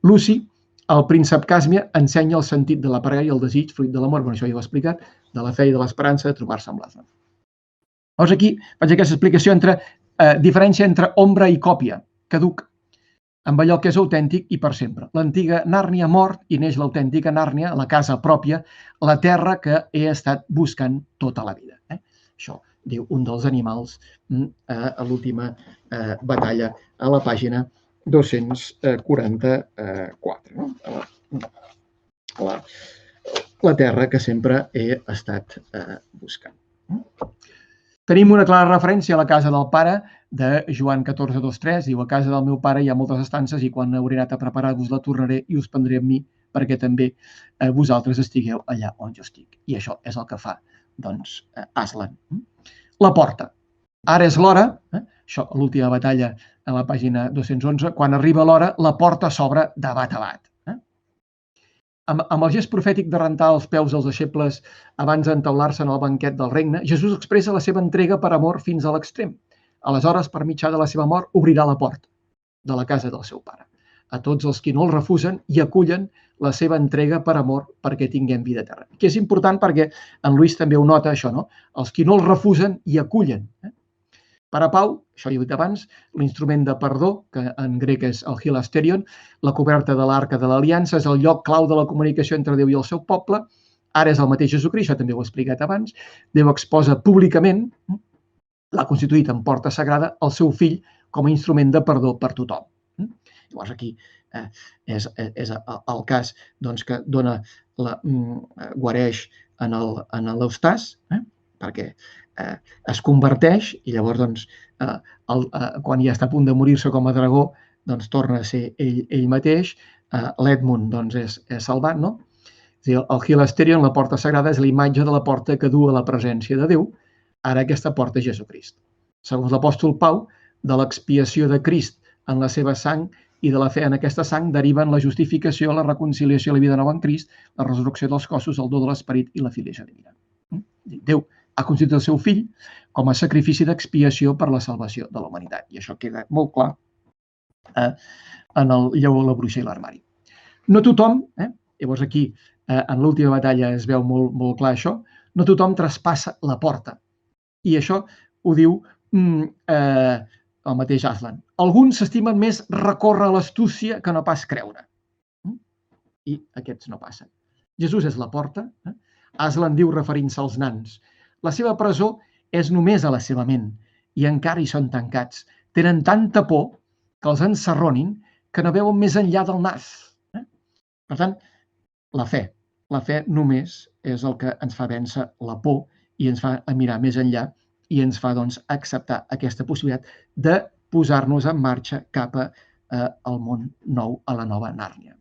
Lucy, el príncep Càsmia, ensenya el sentit de la parella i el desig, fruit de l'amor, això ja ho he explicat, de la fe i de l'esperança de trobar-se amb l'Aslan. Llavors aquí faig aquesta explicació diferència entre ombra i còpia, caduc, amb allò que és autèntic i per sempre. L'antiga Nàrnia mort i neix l'autèntica Nàrnia, la casa pròpia, la terra que he estat buscant tota la vida. Això diu un dels animals a l'última batalla a la pàgina 244. La terra que sempre he estat buscant. Tenim una clara referència a la casa del pare de Joan 14:2-3, diu, a casa del meu pare hi ha moltes estances i quan hauré anat a preparar-vos la tornaré i us prendré amb mi perquè també vosaltres estigueu allà on jo estic. I això és el que fa, doncs, Aslan. La porta. Ara és l'hora, això a l'última batalla a la pàgina 211, quan arriba l'hora, la porta s'obre de bat a bat. Amb el gest profètic de rentar els peus dels deixebles abans d'entaular-se en el banquet del regne, Jesús expressa la seva entrega per amor fins a l'extrem. Aleshores, per mitjà de la seva mort, obrirà la porta de la casa del seu pare a tots els qui no el refusen i acullen la seva entrega per amor perquè tinguem vida eterna. Que és important perquè en Lluís també ho nota, això, no? Els qui no el refusen i acullen. Pare Pau, això ja ho he dit abans, l'instrument de perdó, que en grec és el hilasterion, la coberta de l'Arca de l'Aliança, és el lloc clau de la comunicació entre Déu i el seu poble. Ara és el mateix Jesucrist, això també ho he explicat abans. Déu exposa públicament, l'ha constituït en porta sagrada, el seu fill com a instrument de perdó per tothom. Llavors aquí és el cas que guareix en l'Eustàs, perquè es converteix i llavors quan ja està a punt de morir-se com a dragó torna a ser ell mateix. L'Edmund és salvat, no? El hilasterion, la porta sagrada, és la imatge de la porta que du a la presència de Déu. Ara aquesta porta és Jesucrist. Segons l'apòstol Pau, de l'expiació de Crist en la seva sang i de la fe en aquesta sang deriven la justificació, la reconciliació i la vida nova en Crist, la resurrecció dels cossos, el do de l'esperit i la filiació divina. Déu ha constituït el seu fill com a sacrifici d'expiació per la salvació de la humanitat. I això queda molt clar en el lleó, la bruixa i l'armari. No tothom, llavors aquí en l'última batalla es veu molt clar això, no tothom traspassa la porta. I això ho diu el mateix Aslan. Alguns s'estimen més recórrer a l'astúcia que no pas creure. I aquests no passen. Jesús és la porta. Aslan diu referint-se als nans. La seva presó és només a la seva ment i encara hi són tancats. Tenen tanta por que els ensarronin que no veuen més enllà del nas. Per tant, la fe només és el que ens fa vèncer la por i ens fa mirar més enllà i ens fa doncs, acceptar aquesta possibilitat de posar-nos en marxa cap al món nou, a la nova Nàrnia.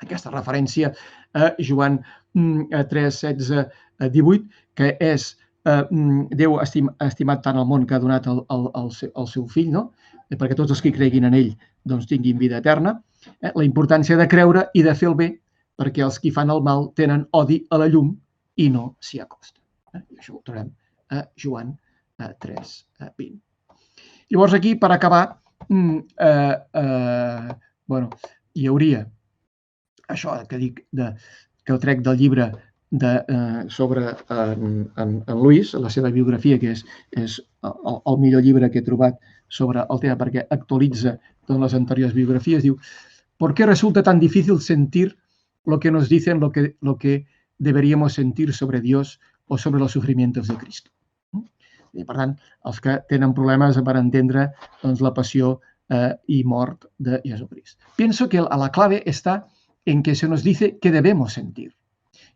Aquesta referència a Joan 3, 16, 18, que és Déu ha estimat tant el món que ha donat el seu fill, no? Perquè tots els que creguin en ell doncs, tinguin vida eterna. La importància de creure i de fer el bé, perquè els que fan el mal tenen odi a la llum i no s'hi acosten. I això ho trobem a Joan 3, 20. Llavors aquí, per acabar, hi hauria això que dic, que ho trec del llibre sobre en Luis, la seva biografia, que és el millor llibre que he trobat sobre el tema, perquè actualitza totes les anteriors biografies. Diu, ¿por qué resulta tan difícil sentir lo que nos dicen lo que deberíamos sentir sobre Dios o sobre los sufrimientos de Cristo? I, per tant, els que tenen problemes per entendre doncs, la passió y mort de Jesucristo. Pienso que la clave está en que se nos dice que debemos sentir.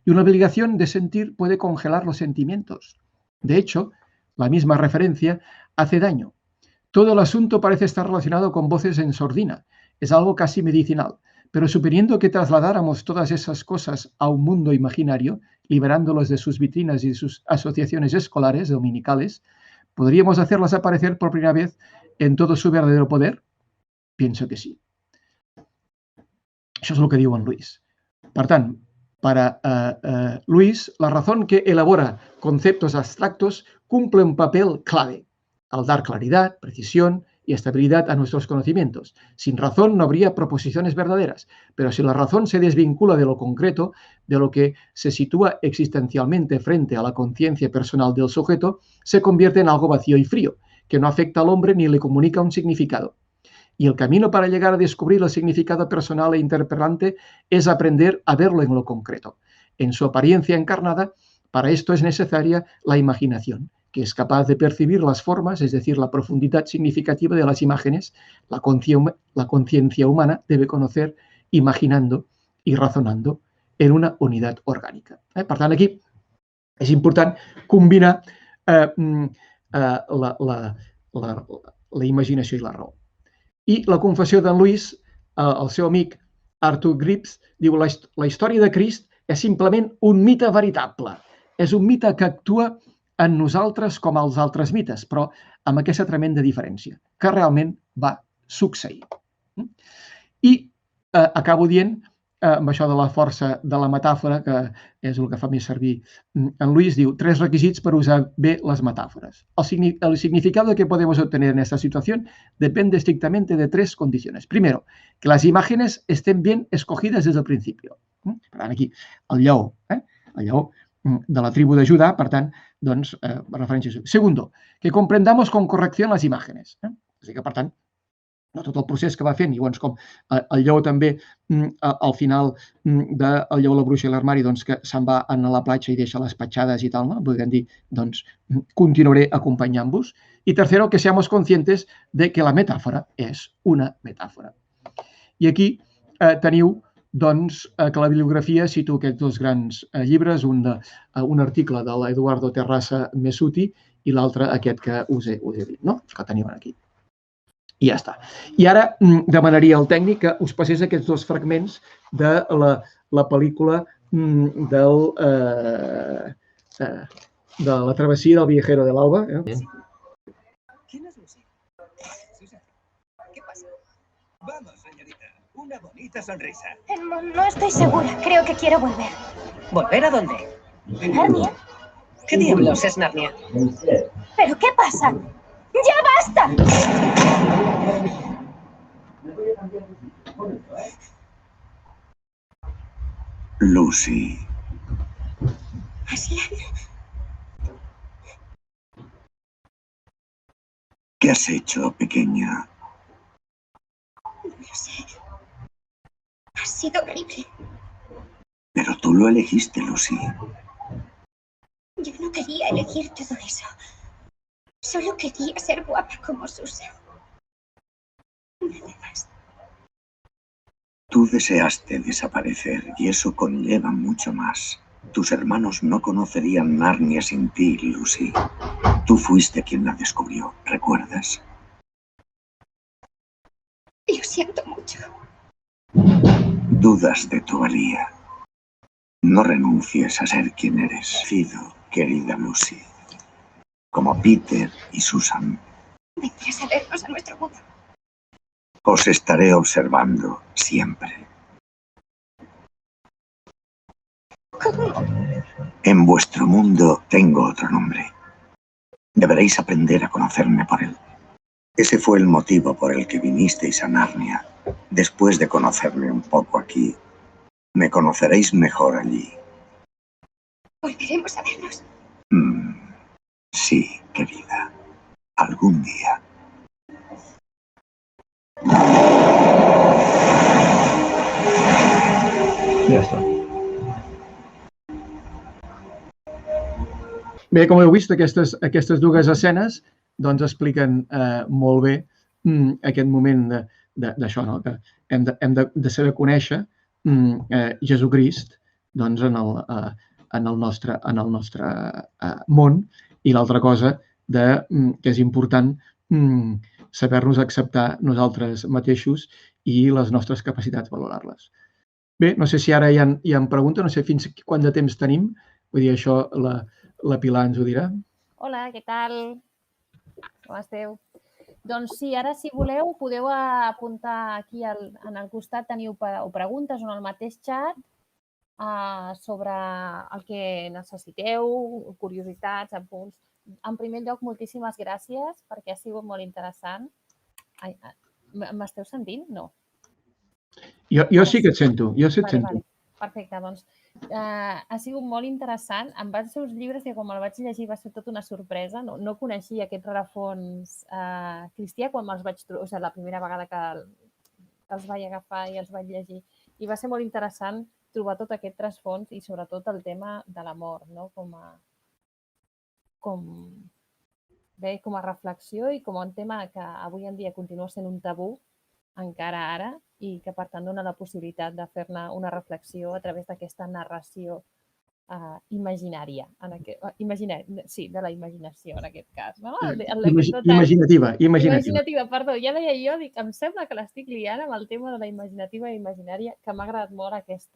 Y una obligación de sentir puede congelar los sentimientos. De hecho, la misma referencia hace daño. Todo el asunto parece estar relacionado con voces en sordina. Es algo casi medicinal. Pero suponiendo que trasladáramos todas esas cosas a un mundo imaginario, liberándolos de sus vitrinas y de sus asociaciones escolares dominicales, ¿podríamos hacerlas aparecer por primera vez en todo su verdadero poder? Pienso que sí. Això és el que diu en Luis. Per tant, para Luis, la razón que elabora conceptos abstractos cumple un papel clave al dar claridad, precisión y estabilidad a nuestros conocimientos. Sin razón no habría proposiciones verdaderas, pero si la razón se desvincula de lo concreto, de lo que se sitúa existencialmente frente a la conciencia personal del sujeto, se convierte en algo vacío y frío, que no afecta al hombre ni le comunica un significado. Y el camino para llegar a descubrir el significado personal e interpelante es aprender a verlo en lo concreto. En su apariencia encarnada, para esto es necesaria la imaginación, que es capaz de percibir las formas, es decir, la profundidad significativa de las imágenes. La conciencia humana debe conocer imaginando y razonando en una unidad orgànica. Per tant, aquí és important combinar la imaginació i la raó. I la confessió d'en Luis, el seu amic Arthur Grips, diu la història de Crist és simplement un mite veritable. És un mite que actua en nosaltres com els altres mites, però amb aquesta tremenda diferència, que realment va succeir. I acabo dient, amb això de la força de la metàfora, que és el que fa més servir en Luis, diu, 3 requisits per usar bé las metáforas. El significado que podemos obtener en esta situación depende estrictamente de 3 condiciones. Primero, que las imágenes estén bien escogidas desde el principio. Per tant, aquí, el lleó de la tribu de Judà, per tant, doncs, referència a això. Segundo, que comprendamos con corrección las imágenes. És a dir, que, per tant, no tot el procés que va fent, llavors com el lleó també al final del lleó, la bruixa i l'armari, doncs que se'n va a la platja i deixa les petjades i tal, no? Podríem dir, doncs, continuaré acompanyant-vos. I tercero, que seamos conscientes de que la metàfora és una metàfora. I aquí teniu, doncs, que la bibliografia situa aquests 2 grans llibres, un article de l'Eduardo Terrassa Messuti i l'altre aquest que us he dit, no? Que teniu aquí. I ja està. I ara demanaria al tècnic que us passés aquests 2 fragments de la pel·lícula de la travessia del viajero de l'alba. ¿Quién es Lucy? Susan, ¿qué pasa? Vamos, señorita. Una bonita sonrisa. No estoy segura. Creo que quiero volver. ¿Volver a dónde? ¿Narnia? ¿Qué diablos es Narnia? ¿Pero qué pasa? ¡Ya basta! Lucy. Aslan. ¿Qué has hecho, pequeña? No lo sé. Ha sido horrible. Pero tú lo elegiste, Lucy. Yo no quería elegir todo eso. Solo quería ser guapa como Susan. Nada más. Tú deseaste desaparecer y eso conlleva mucho más. Tus hermanos no conocerían Narnia sin ti, Lucy. Tú fuiste quien la descubrió, ¿recuerdas? Lo siento mucho. Dudas de tu valía. No renuncies a ser quien eres. Fido, querida Lucy. Como Peter y Susan. Vendrás a vernos a nuestro mundo. Os estaré observando siempre. ¿Cómo? En vuestro mundo tengo otro nombre. Deberéis aprender a conocerme por él. Ese fue el motivo por el que vinisteis a Narnia. Después de conocerme un poco aquí, me conoceréis mejor allí. ¿Volveremos a vernos? Sí, querida. Algún día. Ja està. Bé, com heu vist, aquestes dues escenes doncs expliquen molt bé aquest moment d'això, no? Que hem de saber conèixer Jesucrist doncs, en el nostre món, i l'altra cosa que és important saber-nos acceptar nosaltres mateixos i les nostres capacitats, valorar-les. Bé, no sé si ara hi ha preguntes, no sé fins quant de temps tenim, vull dir, això la Pilar ens ho dirà. Hola, què tal? Com esteu? Doncs sí, ara si voleu podeu apuntar aquí en el costat, teniu preguntes o en el mateix xat sobre el que necessiteu, curiositats, apunts. En primer lloc, moltíssimes gràcies perquè ha sigut molt interessant. M'esteu sentint? No. Jo sí que et sento, jo sí et sento. Perfecte, doncs ha sigut molt interessant. Em van ser uns llibres que quan me'l vaig llegir va ser tota una sorpresa. No coneixia aquest rerefons cristià quan me'ls vaig trobar, o sigui, la primera vegada que els vaig agafar i els vaig llegir. I va ser molt interessant trobar tot aquest rerefons i sobretot el tema de l'amor, no? Com a reflexió i com a un tema que avui en dia continua sent un tabú, encara ara, i que per tant dona la possibilitat de fer-ne una reflexió a través d'aquesta narració imaginària. Sí, de la imaginació en aquest cas. Imaginativa. Imaginativa, perdó. Ja deia jo, dic, em sembla que l'estic liant amb el tema de la imaginativa i imaginària, que m'ha agradat molt aquest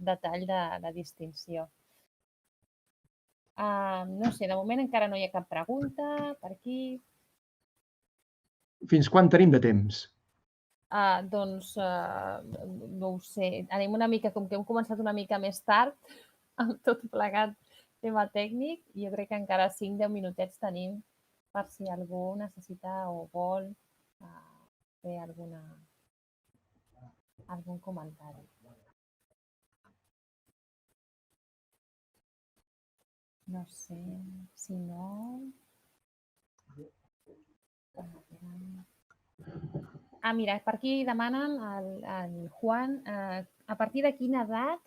detall de distinció. No sé, de moment encara no hi ha cap pregunta per aquí. Fins quan tenim de temps? Doncs no ho sé. Anem una mica, com que hem començat una mica més tard, amb tot plegat tema tècnic, jo crec que encara 5-10 minutets tenim per si algú necessita o vol fer algun comentari. No sé, si no... Mira, per aquí demanen al Juan a partir de quina edat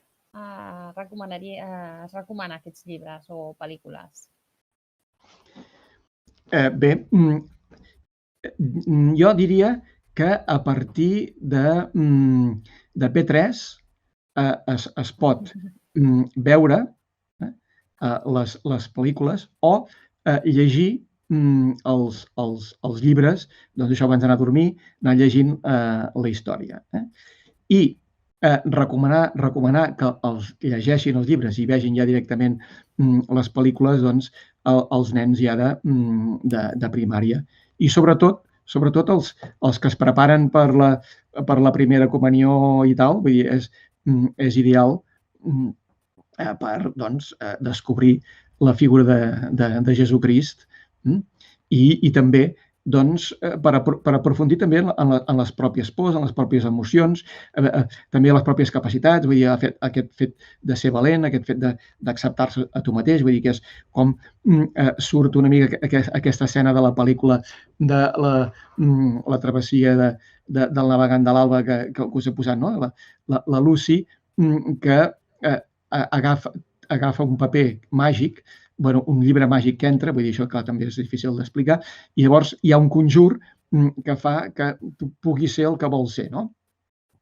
es recomana aquests llibres o pel·lícules? Bé, jo diria que a partir de P3 es pot veure les pel·lícules o llegir els llibres, doncs això abans d'anar a dormir, anar llegint la història. I recomanar que els llegeixin els llibres i vegin ja directament les pel·lícules als nens ja de primària. I sobretot els que es preparen per la primera comunió i tal, vull dir, és ideal per descobrir la figura de Jesucrist i també per aprofundir també en les pròpies pors, en les pròpies emocions, també les pròpies capacitats, vull dir, aquest fet de ser valent, aquest fet d'acceptar-se a tu mateix, vull dir que és com surt una mica aquesta escena de la pel·lícula de la travessia del navegant de l'alba que us he posat, no? La Lucy que agafa un paper màgic, un llibre màgic que entra, vull dir, això clar, també és difícil d'explicar, i llavors hi ha un conjur que fa que tu puguis ser el que vols ser, no?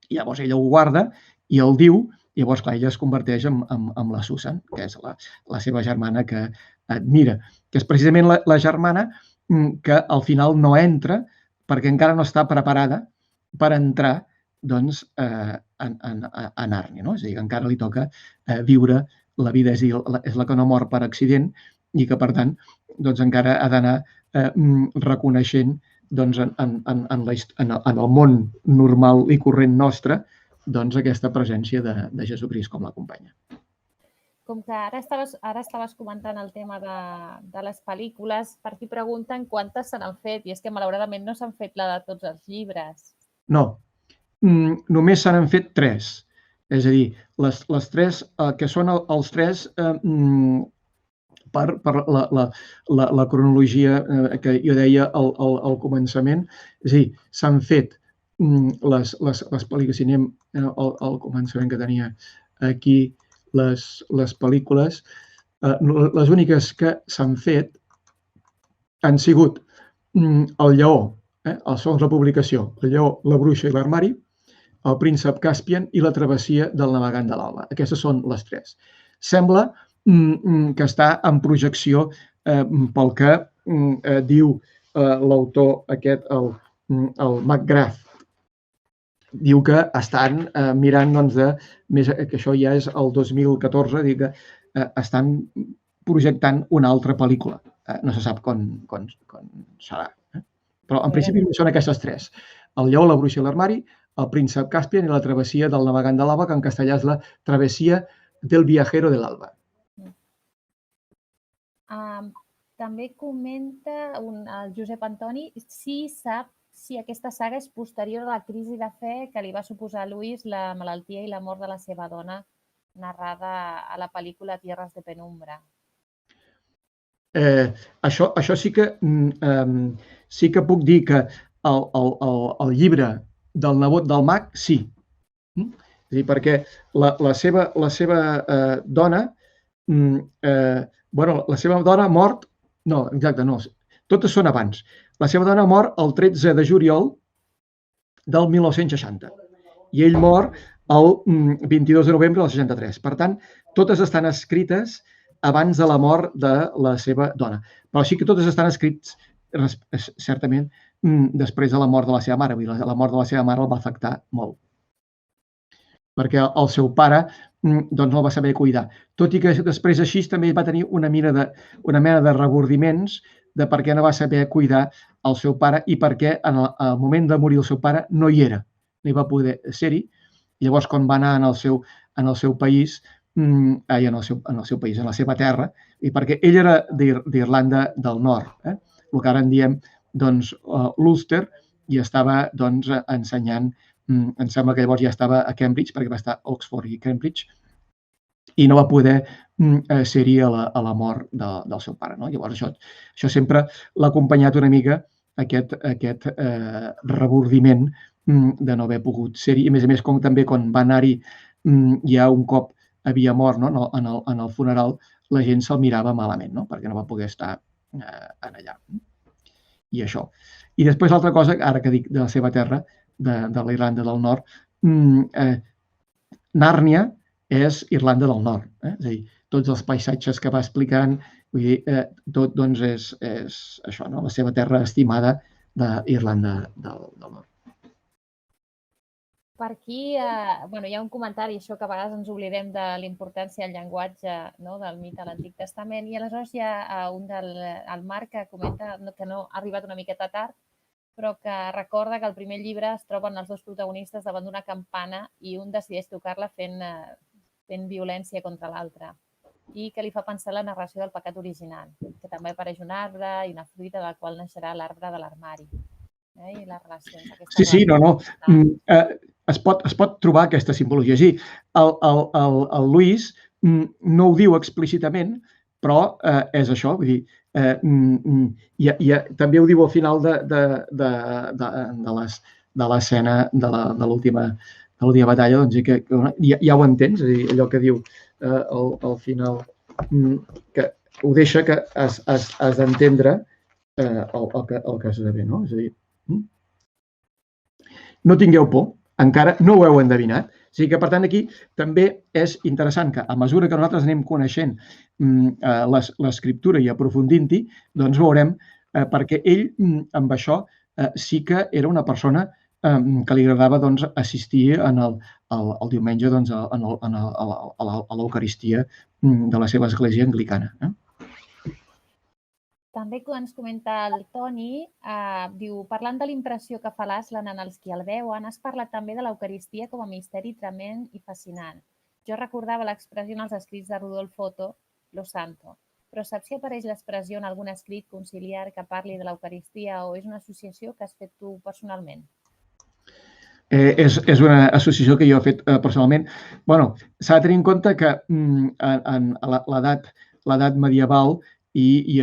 I llavors ella ho guarda i el diu, i llavors, clar, ella es converteix en la Susan, que és la seva germana que admira, que és precisament la germana que al final no entra perquè encara no està preparada per entrar doncs, a Nàrnia, no? És a dir, que encara li toca viure la vida, és la que no mor per accident i que, per tant, doncs, encara ha d'anar reconeixent doncs, en el món normal i corrent nostre doncs, aquesta presència de Jesucrist com l'acompanya. Com que ara estaves comentant el tema de les pel·lícules, per aquí pregunten quantes se n'han fet, i és que malauradament no s'han fet la de tots els llibres. No, només se n'han fet 3. És a dir, les 3, que són els 3 per la cronologia que jo deia al començament. És a dir, s'han fet les pel·lícules, si anem al començament que tenia aquí, les pel·lícules, les úniques que s'han fet han sigut El lleó, segons la publicació, El lleó, la bruixa i l'armari, El príncep Caspian i La travessia del navegant de l'alba. Aquestes són les 3. Sembla que està en projecció pel que diu l'autor aquest, el McGrath. Diu que estan mirant, doncs, que això ja és el 2014, dir que estan projectant una altra pel·lícula. No se sap quan serà. Però en principi són aquestes 3. El lleó, la bruixa i l'armari, El príncep Caspian i La travessia del navegant de l'alba, que en castellà és La travessia del viajero de l'alba. També comenta el Josep Antoni si sap si aquesta saga és posterior a la crisi de fe que li va suposar a Luis la malaltia i la mort de la seva dona, narrada a la pel·lícula Tierras de penumbra. Això sí que puc dir que el llibre del nebot del mag, sí. És a dir, perquè la seva dona, la seva dona mort, no, exacte, no, totes són abans. La seva dona mor el 13 de juliol del 1960 i ell mor el 22 de novembre del 63. Per tant, totes estan escrites abans de la mort de la seva dona. Però sí que totes estan escrites, certament, després de la mort de la seva mare. La mort de la seva mare el va afectar molt. Perquè el seu pare doncs, no el va saber cuidar. Tot i que després així també va tenir una mena de rebordiments de per què no va saber cuidar el seu pare i per què en el moment de morir el seu pare no hi era, no hi va poder ser-hi. Llavors, quan va anar en el seu país, en la seva terra, i perquè ell era d'Irlanda del Nord, el que ara en diem l'Ulster, i estava ensenyant, em sembla que llavors ja estava a Cambridge, perquè va estar a Oxford i Cambridge, i no va poder ser-hi a la mort del seu pare. Llavors això sempre l'ha acompanyat una mica, aquest rebordiment de no haver pogut ser-hi. I a més, com també quan va anar-hi ja un cop havia mort en el funeral, la gent se'l mirava malament, perquè no va poder estar allà. I això. I després l'altra cosa, ara que dic de la seva terra, de la Irlanda del Nord, Nàrnia és Irlanda del Nord. És a dir, tots els paisatges que va explicant, vull dir, tot doncs és això, la seva terra estimada d'Irlanda del Nord. Per aquí hi ha un comentari, això que a vegades ens oblidem de la importància del llenguatge del mite de l'Antic Testament, i aleshores hi ha el Marc que comenta que no ha arribat una miqueta tard, però que recorda que al primer llibre es troben els dos protagonistes davant d'una campana i un decideix tocar-la fent violència contra l'altre, i que li fa pensar la narració del pecat original, que també apareix un arbre i una fruita del qual naixerà l'arbre de l'armari. I les relacions. Sí, no. Es pot trobar aquesta simbologia. Sí, el Luis no ho diu explícitament, però és això, vull dir, també ho diu al final de l'escena de l'última batalla, doncs ja ho entens, allò que diu al final, que ho deixa que has d'entendre el que esdevé, no? És a dir, no tingueu por, encara no ho heu endevinat. O sigui que, per tant, aquí també és interessant que a mesura que nosaltres anem coneixent l'escriptura i aprofundint-hi, doncs veurem perquè ell amb això sí que era una persona que li agradava assistir el diumenge a l'Eucaristia de la seva església anglicana. També ens comenta el Toni, diu, parlant de l'impressió que fa l'Aslan en els qui el veuen, has parlat també de l'Eucaristia com a misteri tremend i fascinant. Jo recordava l'expressió en els escrits de Rudolf Otto, Lo Santo, però saps si apareix l'expressió en algun escrit conciliar que parli de l'Eucaristia o és una associació que has fet tu personalment? És una associació que jo he fet personalment. Bueno, s'ha de tenir en compte que en l'edat medieval i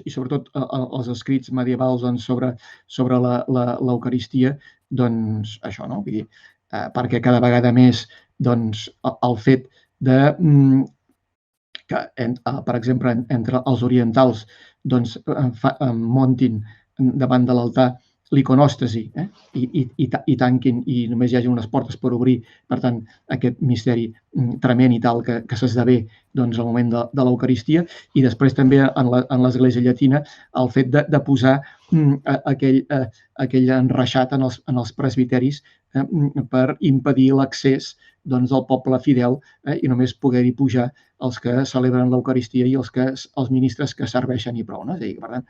sobretot els escrits medievals sobre l'Eucaristia, doncs això, no? Vull dir, perquè cada vegada més el fet de que, per exemple, entre els orientals muntin davant de l'altar l'iconòstasi i tanquin i només hi hagi unes portes per obrir, per tant, aquest misteri tremend i tal que s'esdevé al moment de l'Eucaristia, i després també en l'Església Llatina el fet de posar aquell enreixat en els presbiteris per impedir l'accés del poble fidel i només poder-hi pujar els que celebren l'Eucaristia i els ministres que serveixen i prou. És a dir, per tant,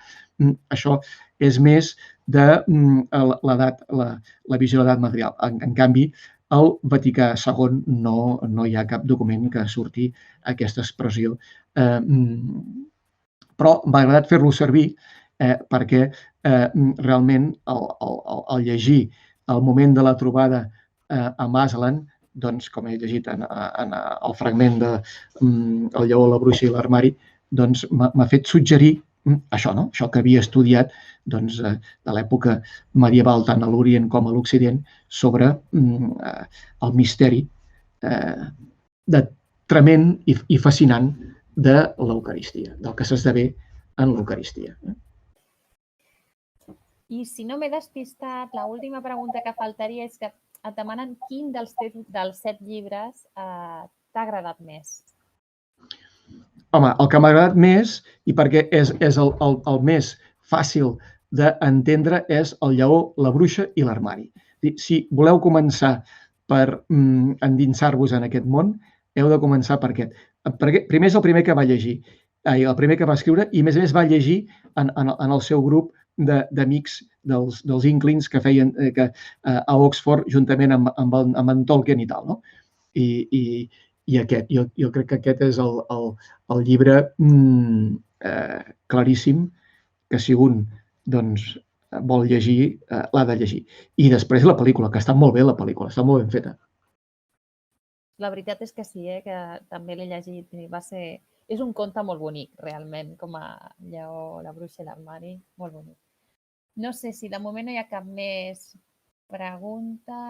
això és més de la visió de l'edat material. En canvi, al Vaticà II no hi ha cap document que surti aquesta expressió. Però m'ha agradat fer-lo servir perquè realment al llegir el moment de la trobada amb Aslan, doncs, com he llegit en el fragment de El lleó, la bruixa i l'armari, doncs m'ha fet suggerir això, no? Això que havia estudiat de l'època medieval, tant a l'Orient com a l'Occident, sobre el misteri tremend i fascinant de l'Eucaristia, del que s'esdevé en l'Eucaristia. I si no m'he despistat, l'última pregunta que faltaria és que et demanen quin dels 7 llibres t'ha agradat més. Home, el que m'ha agradat més, i perquè és el més fàcil d'entendre, és El lleó, la bruixa i l'armari. Si voleu començar per endinsar-vos en aquest món, heu de començar per aquest. Primer és el primer que va llegir, el primer que va escriure, i a més va llegir en el seu grup d'amics dels Inklings que feien a Oxford juntament amb en Tolkien i tal, no? I aquest, jo crec que aquest és el llibre claríssim que si un vol llegir, l'ha de llegir. I després la pel·lícula, que està molt bé la pel·lícula, està molt ben feta. La veritat és que sí, que també l'he llegit. És un conte molt bonic, realment, com a Lleó, la bruixa i l'armari, molt bonic. No sé si de moment no hi ha cap més pregunta.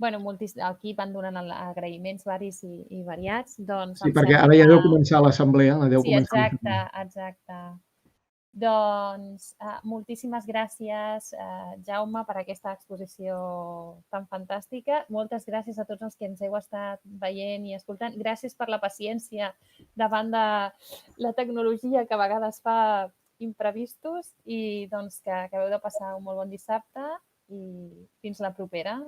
Bueno, aquí van donant agraïments varis i variats. Sí, perquè ara ja deu començar l'assemblea. Sí, exacte. Doncs moltíssimes gràcies, Jaume, per aquesta exposició tan fantàstica. Moltes gràcies a tots els que ens heu estat veient i escoltant. Gràcies per la paciència davant de la tecnologia que a vegades fa imprevistos i doncs que acabeu de passar un molt bon dissabte i fins la propera.